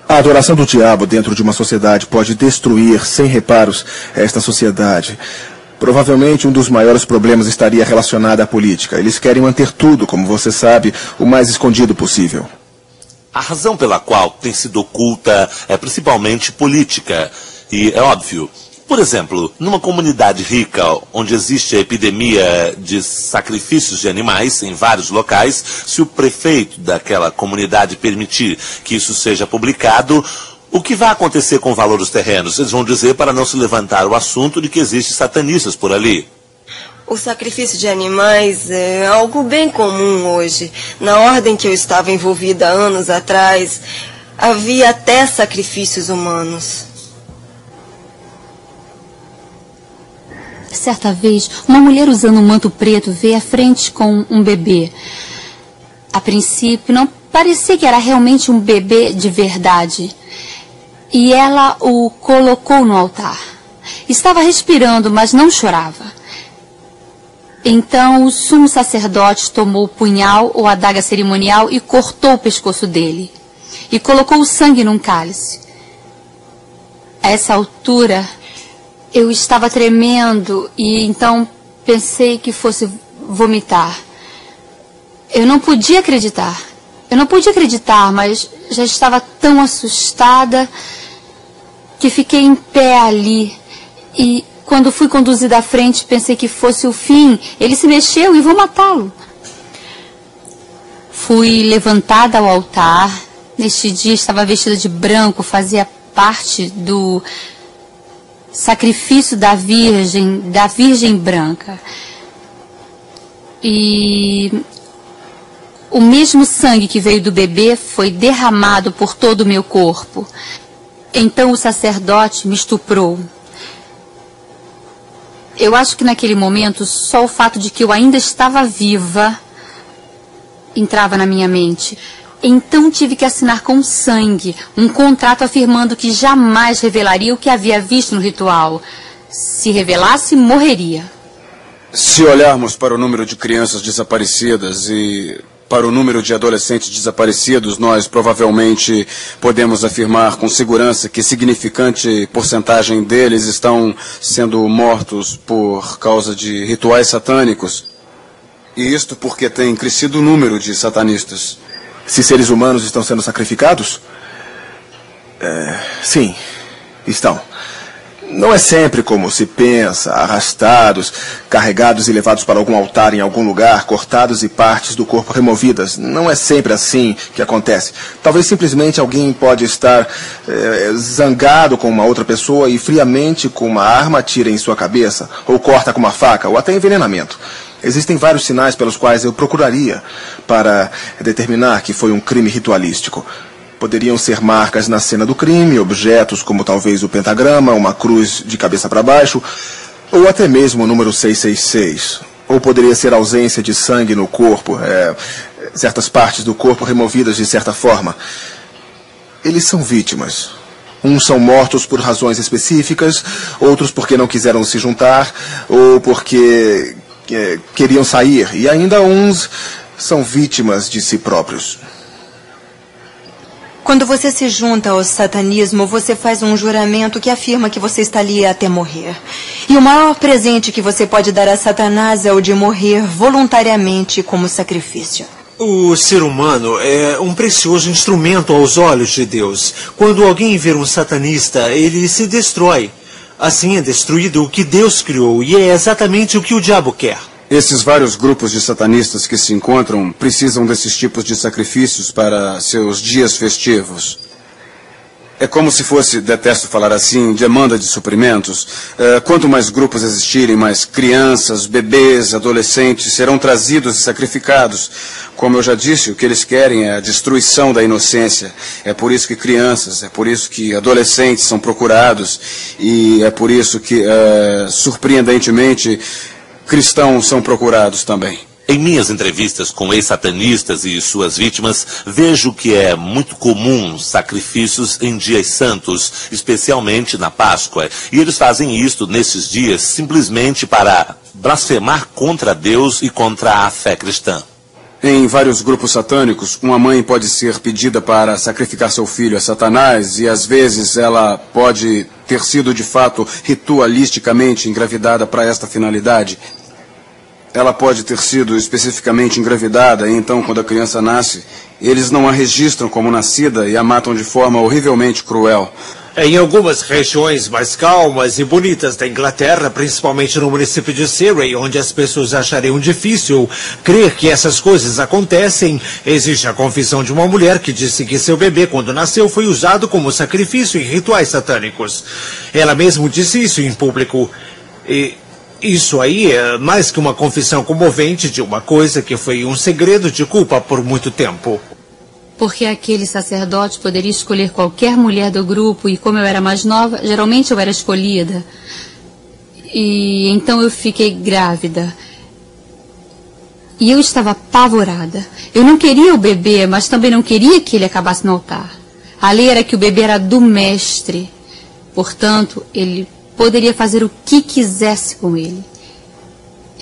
A adoração do diabo dentro de uma sociedade pode destruir, sem reparos, esta sociedade. Provavelmente um dos maiores problemas estaria relacionado à política. Eles querem manter tudo, como você sabe, o mais escondido possível. A razão pela qual tem sido oculta é principalmente política. E é óbvio. Por exemplo, numa comunidade rica, onde existe a epidemia de sacrifícios de animais em vários locais, se o prefeito daquela comunidade permitir que isso seja publicado, o que vai acontecer com o valor dos terrenos? Eles vão dizer para não se levantar o assunto de que existem satanistas por ali. O sacrifício de animais é algo bem comum hoje. Na ordem que eu estava envolvida anos atrás, havia até sacrifícios humanos. Certa vez, uma mulher usando um manto preto veio à frente com um bebê. A princípio, não parecia que era realmente um bebê de verdade. E ela o colocou no altar. Estava respirando, mas não chorava. Então, o sumo sacerdote tomou o punhal ou adaga cerimonial e cortou o pescoço dele. E colocou o sangue num cálice. A essa altura, eu estava tremendo e então pensei que fosse vomitar. Eu não podia acreditar. Mas já estava tão assustada que fiquei em pé ali. E Quando fui conduzida à frente, pensei que fosse o fim. Ele se mexeu e vou matá-lo. Fui levantada ao altar. Neste dia estava vestida de branco, fazia parte do sacrifício da Virgem branca. E o mesmo sangue que veio do bebê foi derramado por todo o meu corpo. Então o sacerdote me estuprou. Eu acho que naquele momento só o fato de que eu ainda estava viva entrava na minha mente. Então tive que assinar com sangue um contrato afirmando que jamais revelaria o que havia visto no ritual. Se revelasse, morreria. Se olharmos para o número de crianças desaparecidas e para o número de adolescentes desaparecidos, nós provavelmente podemos afirmar com segurança que significante porcentagem deles estão sendo mortos por causa de rituais satânicos. E isto porque tem crescido o número de satanistas. Se seres humanos estão sendo sacrificados? Sim, estão. Não é sempre como se pensa, arrastados, carregados e levados para algum altar em algum lugar, cortados e partes do corpo removidas. Não é sempre assim que acontece. Talvez simplesmente alguém pode estar zangado com uma outra pessoa e friamente com uma arma atira em sua cabeça, ou corta com uma faca, ou até envenenamento. Existem vários sinais pelos quais eu procuraria para determinar que foi um crime ritualístico. Poderiam ser marcas na cena do crime, objetos como talvez o pentagrama, uma cruz de cabeça para baixo, ou até mesmo o número 666. Ou poderia ser ausência de sangue no corpo, certas partes do corpo removidas de certa forma. Eles são vítimas. Uns são mortos por razões específicas, outros porque não quiseram se juntar, ou porque queriam sair, e ainda uns são vítimas de si próprios. Quando você se junta ao satanismo, você faz um juramento que afirma que você está ali até morrer. E o maior presente que você pode dar a Satanás é o de morrer voluntariamente como sacrifício. O ser humano é um precioso instrumento aos olhos de Deus. Quando alguém vê um satanista, ele se destrói. Assim é destruído o que Deus criou, e é exatamente o que o diabo quer. Esses vários grupos de satanistas que se encontram precisam desses tipos de sacrifícios para seus dias festivos. É como se fosse, detesto falar assim, demanda de suprimentos. Quanto mais grupos existirem, mais crianças, bebês, adolescentes serão trazidos e sacrificados. Como eu já disse, o que eles querem é a destruição da inocência. É por isso que crianças, é por isso que adolescentes são procurados. E é por isso que, surpreendentemente, cristãos são procurados também. Em minhas entrevistas com ex-satanistas e suas vítimas, vejo que é muito comum sacrifícios em dias santos, especialmente na Páscoa. E eles fazem isto nesses dias simplesmente para blasfemar contra Deus e contra a fé cristã. Em vários grupos satânicos, uma mãe pode ser pedida para sacrificar seu filho a Satanás e às vezes ela pode ter sido de fato ritualisticamente engravidada para esta finalidade. Ela pode ter sido especificamente engravidada e então, quando a criança nasce, eles não a registram como nascida e a matam de forma horrivelmente cruel. Em algumas regiões mais calmas e bonitas da Inglaterra, principalmente no município de Surrey, onde as pessoas achariam difícil crer que essas coisas acontecem, existe a confissão de uma mulher que disse que seu bebê, quando nasceu, foi usado como sacrifício em rituais satânicos. Ela mesma disse isso em público. E isso aí é mais que uma confissão comovente de uma coisa que foi um segredo de culpa por muito tempo. Porque aquele sacerdote poderia escolher qualquer mulher do grupo e como eu era mais nova, geralmente eu era escolhida. E então eu fiquei grávida. E eu estava apavorada. Eu não queria o bebê, mas também não queria que ele acabasse no altar. A lei era que o bebê era do mestre. Portanto, ele poderia fazer o que quisesse com ele.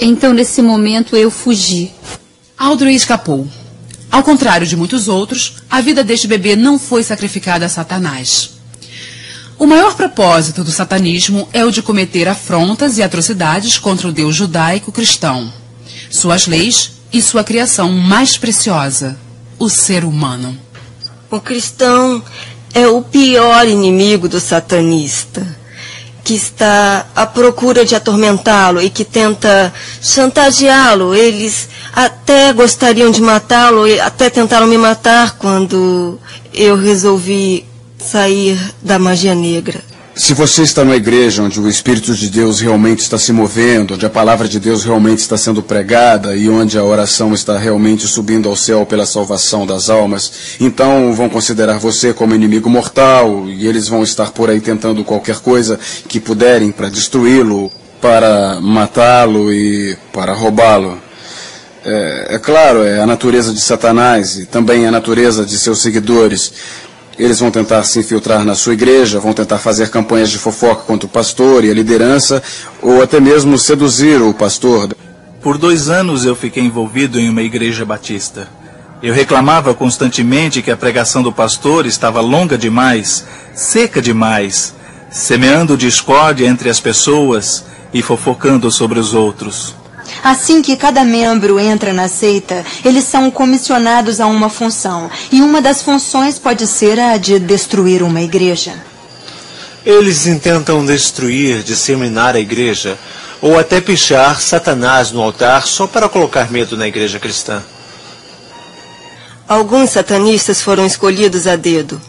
Então, nesse momento, eu fugi. Audrey escapou. Ao contrário de muitos outros, a vida deste bebê não foi sacrificada a Satanás. O maior propósito do satanismo é o de cometer afrontas e atrocidades contra o Deus judaico-cristão, suas leis e sua criação mais preciosa, o ser humano. O cristão é o pior inimigo do satanista. que está à procura de atormentá-lo e que tenta chantageá-lo. Eles até gostariam de matá-lo e até tentaram me matar quando eu resolvi sair da magia negra. Se você está numa igreja onde o Espírito de Deus realmente está se movendo, onde a palavra de Deus realmente está sendo pregada e onde a oração está realmente subindo ao céu pela salvação das almas, então vão considerar você como inimigo mortal e eles vão estar por aí tentando qualquer coisa que puderem para destruí-lo, para matá-lo e para roubá-lo. É claro, é a natureza de Satanás e também a natureza de seus seguidores. Eles vão tentar se infiltrar na sua igreja, vão tentar fazer campanhas de fofoca contra o pastor e a liderança, ou até mesmo seduzir o pastor. Por 2 anos eu fiquei envolvido em uma igreja batista. Eu reclamava constantemente que a pregação do pastor estava longa demais, seca demais, semeando discórdia entre as pessoas e fofocando sobre os outros. Assim que cada membro entra na seita, eles são comissionados a uma função. E uma das funções pode ser a de destruir uma igreja. Eles intentam destruir, disseminar a igreja, ou até pichar Satanás no altar só para colocar medo na igreja cristã. Alguns satanistas foram escolhidos a dedo.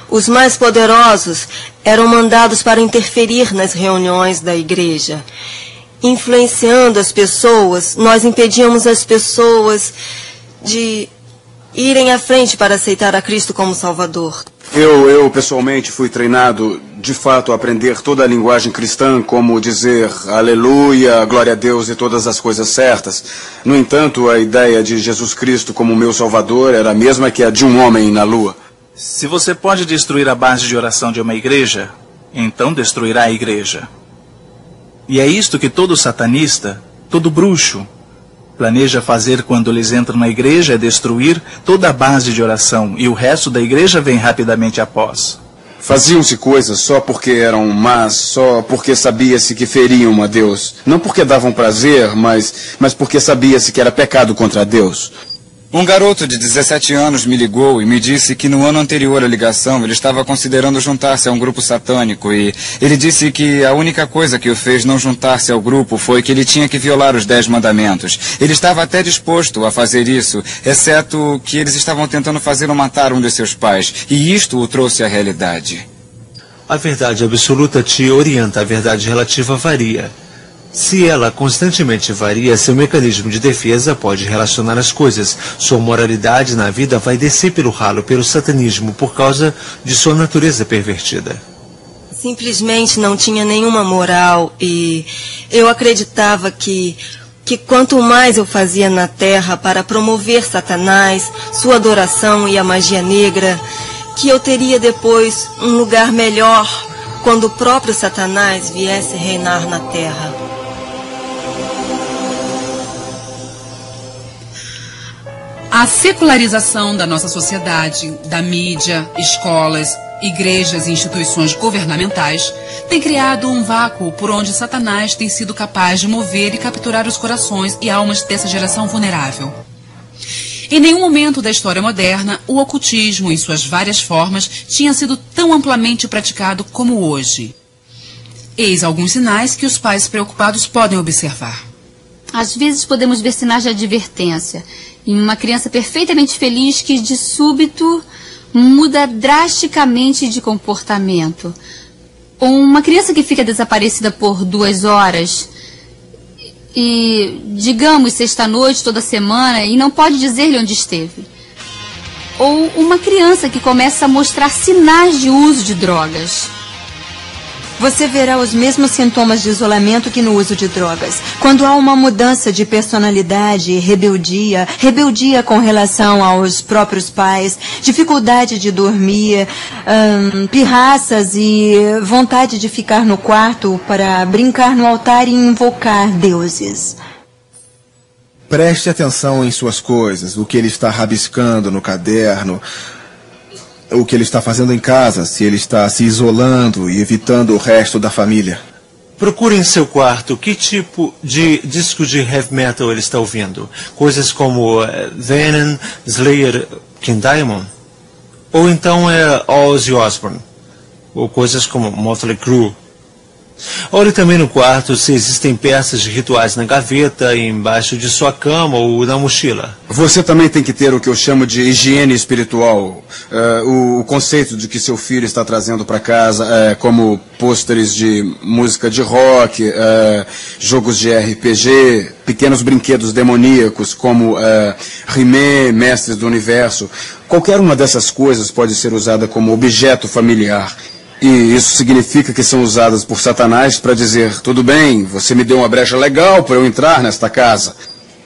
Os mais poderosos eram mandados para interferir nas reuniões da igreja. Influenciando as pessoas, nós impedíamos as pessoas de irem à frente para aceitar a Cristo como Salvador. Eu pessoalmente fui treinado, de fato, a aprender toda a linguagem cristã, como dizer aleluia, glória a Deus e todas as coisas certas. No entanto, a ideia de Jesus Cristo como meu Salvador era a mesma que a de um homem na lua. Se você pode destruir a base de oração de uma igreja, então destruirá a igreja. E é isto que todo satanista, todo bruxo, planeja fazer quando eles entram na igreja, é destruir toda a base de oração, e o resto da igreja vem rapidamente após. Faziam-se coisas só porque eram más, só porque sabia-se que feriam a Deus. Não porque davam prazer, mas porque sabia-se que era pecado contra Deus. Um garoto de 17 anos me ligou e me disse que no ano anterior à ligação ele estava considerando juntar-se a um grupo satânico e ele disse que a única coisa que o fez não juntar-se ao grupo foi que ele tinha que violar os 10 mandamentos. Ele estava até disposto a fazer isso, exceto que eles estavam tentando fazê-lo matar um de seus pais, e isto o trouxe à realidade. A verdade absoluta te orienta, a verdade relativa varia. Se ela constantemente varia, seu mecanismo de defesa pode relacionar as coisas. Sua moralidade na vida vai descer pelo ralo, pelo satanismo, por causa de sua natureza pervertida. Simplesmente não tinha nenhuma moral e eu acreditava que quanto mais eu fazia na terra para promover Satanás, sua adoração e a magia negra, que eu teria depois um lugar melhor quando o próprio Satanás viesse reinar na terra. A secularização da nossa sociedade, da mídia, escolas, igrejas e instituições governamentais tem criado um vácuo por onde Satanás tem sido capaz de mover e capturar os corações e almas dessa geração vulnerável. Em nenhum momento da história moderna, o ocultismo, em suas várias formas, tinha sido tão amplamente praticado como hoje. Eis alguns sinais que os pais preocupados podem observar. Às vezes podemos ver sinais de advertência em uma criança perfeitamente feliz que, de súbito, muda drasticamente de comportamento. Ou uma criança que fica desaparecida por 2 horas e, digamos, sexta-noite, toda semana, e não pode dizer-lhe onde esteve. Ou uma criança que começa a mostrar sinais de uso de drogas. Você verá os mesmos sintomas de isolamento que no uso de drogas. Quando há uma mudança de personalidade, rebeldia com relação aos próprios pais, dificuldade de dormir, pirraças e vontade de ficar no quarto para brincar no altar e invocar deuses. Preste atenção em suas coisas, o que ele está rabiscando no caderno, o que ele está fazendo em casa, se ele está se isolando e evitando o resto da família. Procure em seu quarto que tipo de disco de heavy metal ele está ouvindo. Coisas como Venom, Slayer, King Diamond. Ou então Ozzy Osbourne. Ou coisas como Motley Crue. Olhe também no quarto se existem peças de rituais na gaveta, embaixo de sua cama ou na mochila. Você também tem que ter o que eu chamo de higiene espiritual. O conceito de que seu filho está trazendo para casa, como pôsteres de música de rock, jogos de RPG, pequenos brinquedos demoníacos como He-Man, Mestres do Universo. Qualquer uma dessas coisas pode ser usada como objeto familiar. E isso significa que são usadas por Satanás para dizer: tudo bem, você me deu uma brecha legal para eu entrar nesta casa.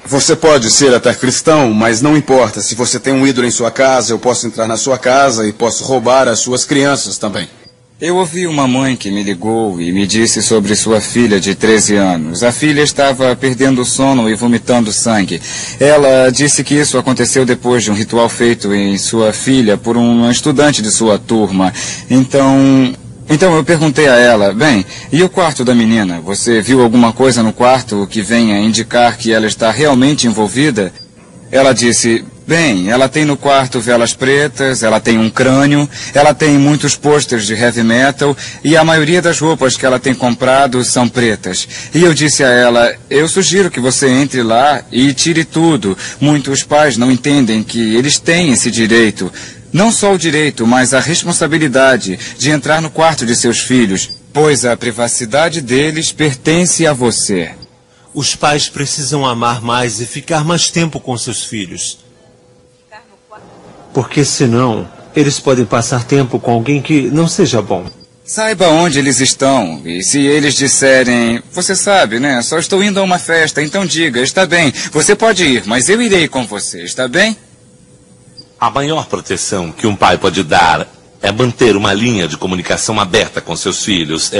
Você pode ser até cristão, mas não importa. Se você tem um ídolo em sua casa, eu posso entrar na sua casa e posso roubar as suas crianças também. Eu ouvi uma mãe que me ligou e me disse sobre sua filha de 13 anos. A filha estava perdendo o sono e vomitando sangue. Ela disse que isso aconteceu depois de um ritual feito em sua filha por um estudante de sua turma. Então eu perguntei a ela: bem, e o quarto da menina? Você viu alguma coisa no quarto que venha indicar que ela está realmente envolvida? Ela disse: bem, ela tem no quarto velas pretas, ela tem um crânio, ela tem muitos pôsteres de heavy metal e a maioria das roupas que ela tem comprado são pretas. E eu disse a ela: eu sugiro que você entre lá e tire tudo. Muitos pais não entendem que eles têm esse direito. Não só o direito, mas a responsabilidade de entrar no quarto de seus filhos, pois a privacidade deles pertence a você. Os pais precisam amar mais e ficar mais tempo com seus filhos. Porque senão, eles podem passar tempo com alguém que não seja bom. Saiba onde eles estão. E se eles disserem: você sabe, né? Só estou indo a uma festa, então diga: está bem, você pode ir, mas eu irei com você, está bem? A maior proteção que um pai pode dar é manter uma linha de comunicação aberta com seus filhos.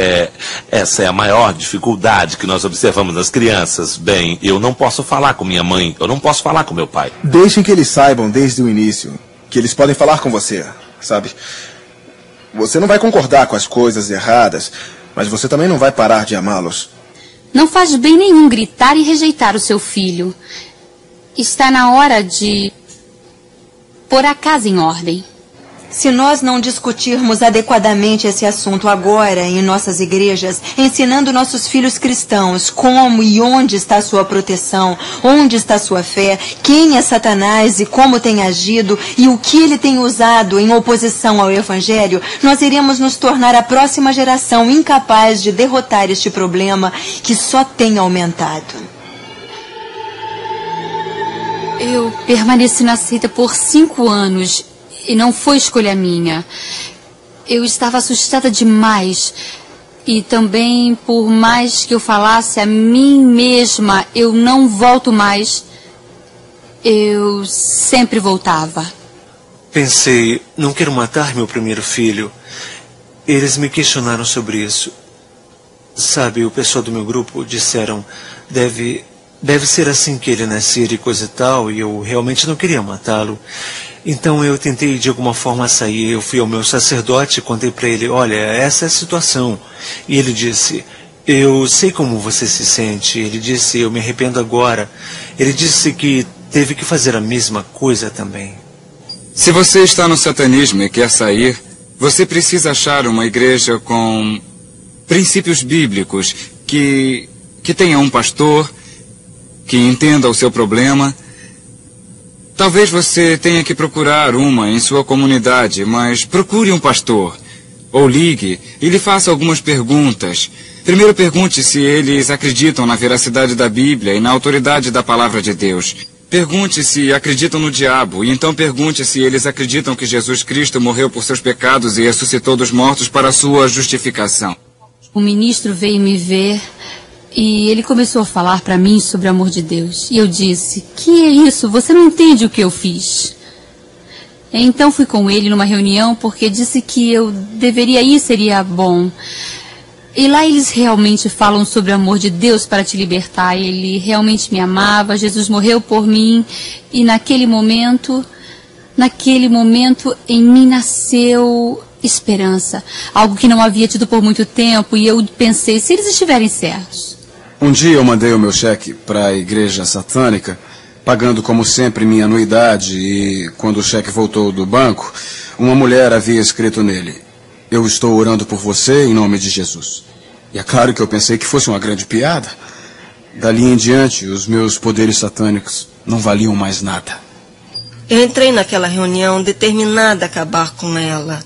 Essa é a maior dificuldade que nós observamos nas crianças. Bem, eu não posso falar com minha mãe, eu não posso falar com meu pai. Deixem que eles saibam desde o início que eles podem falar com você, sabe? Você não vai concordar com as coisas erradas, mas você também não vai parar de amá-los. Não faz bem nenhum gritar e rejeitar o seu filho. Está na hora de pôr a casa em ordem. Se nós não discutirmos adequadamente esse assunto agora em nossas igrejas, ensinando nossos filhos cristãos como e onde está sua proteção, onde está sua fé, quem é Satanás e como tem agido e o que ele tem usado em oposição ao Evangelho, nós iremos nos tornar a próxima geração incapaz de derrotar este problema que só tem aumentado. Eu permaneci na seita por 5 anos. E não foi escolha minha. Eu estava assustada demais. E também, por mais que eu falasse a mim mesma, eu não volto mais, eu sempre voltava. Pensei: não quero matar meu primeiro filho. Eles me questionaram sobre isso. Sabe, o pessoal do meu grupo disseram: deve ser assim que ele nascer e coisa e tal, e eu realmente não queria matá-lo. Então eu tentei de alguma forma sair. Eu fui ao meu sacerdote e contei para ele: olha, essa é a situação. E ele disse: eu sei como você se sente. Ele disse: eu me arrependo agora. Ele disse que teve que fazer a mesma coisa também. Se você está no satanismo e quer sair, você precisa achar uma igreja com princípios bíblicos, que tenha um pastor, que entenda o seu problema. Talvez você tenha que procurar uma em sua comunidade, mas procure um pastor. Ou ligue e lhe faça algumas perguntas. Primeiro pergunte se eles acreditam na veracidade da Bíblia e na autoridade da palavra de Deus. Pergunte se acreditam no diabo, e então pergunte se eles acreditam que Jesus Cristo morreu por seus pecados e ressuscitou dos mortos para a sua justificação. O ministro veio me ver e ele começou a falar para mim sobre o amor de Deus. E eu disse: que é isso? Você não entende o que eu fiz. Então fui com ele numa reunião porque disse que eu deveria ir, seria bom. E lá eles realmente falam sobre o amor de Deus para te libertar. Ele realmente me amava, Jesus morreu por mim. E naquele momento em mim nasceu esperança. Algo que não havia tido por muito tempo. E eu pensei: se eles estiverem certos. Um dia eu mandei o meu cheque para a igreja satânica, pagando como sempre minha anuidade, e quando o cheque voltou do banco, uma mulher havia escrito nele: eu estou orando por você em nome de Jesus. E é claro que eu pensei que fosse uma grande piada. Dali em diante, os meus poderes satânicos não valiam mais nada. Eu entrei naquela reunião determinada a acabar com ela,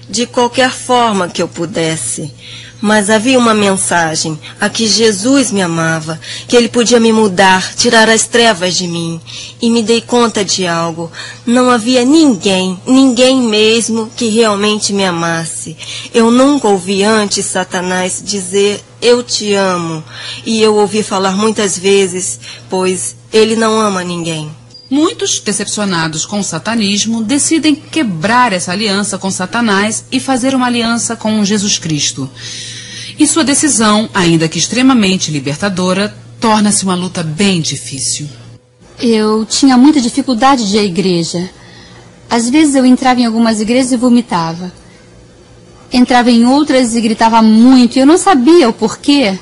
de qualquer forma que eu pudesse. Mas havia uma mensagem, a que Jesus me amava, que Ele podia me mudar, tirar as trevas de mim. E me dei conta de algo. Não havia ninguém mesmo, que realmente me amasse. Eu nunca ouvi antes Satanás dizer, eu te amo. E eu ouvi falar muitas vezes, pois ele não ama ninguém. Muitos, decepcionados com o satanismo, decidem quebrar essa aliança com Satanás e fazer uma aliança com Jesus Cristo. E sua decisão, ainda que extremamente libertadora, torna-se uma luta bem difícil. Eu tinha muita dificuldade de ir à igreja. Às vezes eu entrava em algumas igrejas e vomitava. Entrava em outras e gritava muito, e eu não sabia o porquê.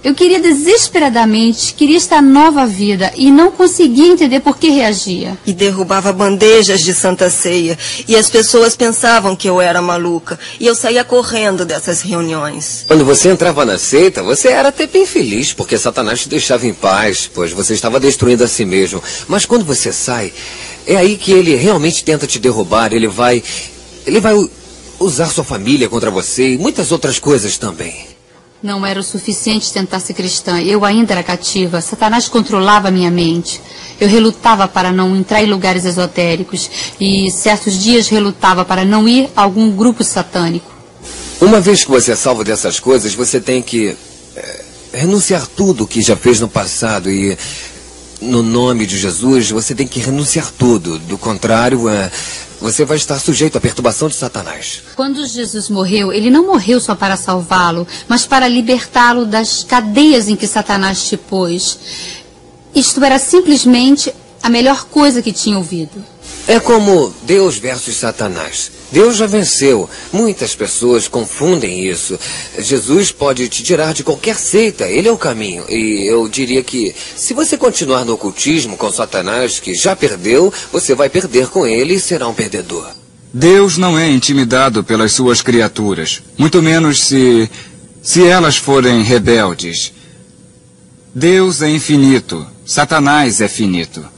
Eu queria desesperadamente, queria esta nova vida e não conseguia entender por que reagia. E derrubava bandejas de Santa Ceia e as pessoas pensavam que eu era maluca e eu saía correndo dessas reuniões. Quando você entrava na seita, você era até bem feliz porque Satanás te deixava em paz, pois você estava destruindo a si mesmo. Mas quando você sai, é aí que ele realmente tenta te derrubar, ele vai usar sua família contra você e muitas outras coisas também. Não era o suficiente tentar ser cristã. Eu ainda era cativa. Satanás controlava a minha mente. Eu relutava para não entrar em lugares esotéricos. E certos dias relutava para não ir a algum grupo satânico. Uma vez que você é salvo dessas coisas, você tem que renunciar tudo o que já fez no passado. E no nome de Jesus, você tem que renunciar tudo. Do contrário, você vai estar sujeito à perturbação de Satanás. Quando Jesus morreu, ele não morreu só para salvá-lo, mas para libertá-lo das cadeias em que Satanás te pôs. Isto era simplesmente a melhor coisa que tinha ouvido. É como Deus versus Satanás. Deus já venceu. Muitas pessoas confundem isso. Jesus pode te tirar de qualquer seita. Ele é o caminho. E eu diria que se você continuar no ocultismo com Satanás, que já perdeu, você vai perder com ele e será um perdedor. Deus não é intimidado pelas suas criaturas. Muito menos se elas forem rebeldes. Deus é infinito. Satanás é finito.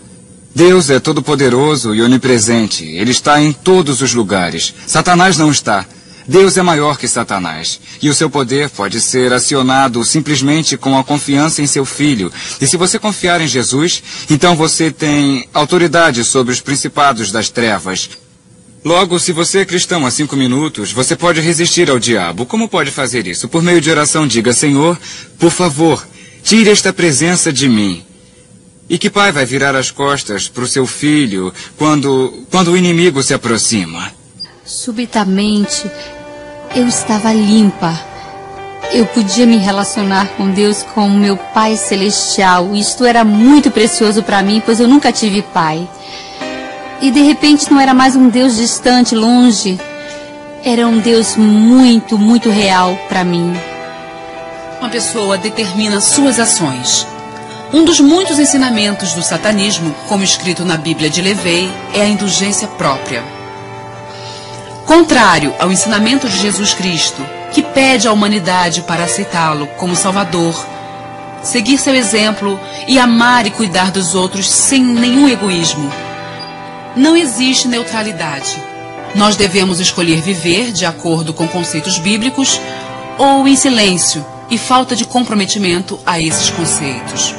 Deus é todo-poderoso e onipresente. Ele está em todos os lugares. Satanás não está. Deus é maior que Satanás. E o seu poder pode ser acionado simplesmente com a confiança em seu Filho. E se você confiar em Jesus, então você tem autoridade sobre os principados das trevas. Logo, se você é cristão há 5 minutos, você pode resistir ao diabo. Como pode fazer isso? Por meio de oração, diga, Senhor, por favor, tire esta presença de mim. E que pai vai virar as costas para o seu filho quando o inimigo se aproxima? Subitamente, eu estava limpa. Eu podia me relacionar com Deus como meu Pai Celestial. Isto era muito precioso para mim, pois eu nunca tive pai. E de repente não era mais um Deus distante, longe. Era um Deus muito, muito real para mim. Uma pessoa determina suas ações. Um dos muitos ensinamentos do satanismo, como escrito na Bíblia de Levei, é a indulgência própria. Contrário ao ensinamento de Jesus Cristo, que pede à humanidade para aceitá-lo como Salvador, seguir seu exemplo e amar e cuidar dos outros sem nenhum egoísmo. Não existe neutralidade. Nós devemos escolher viver de acordo com conceitos bíblicos ou em silêncio e falta de comprometimento a esses conceitos.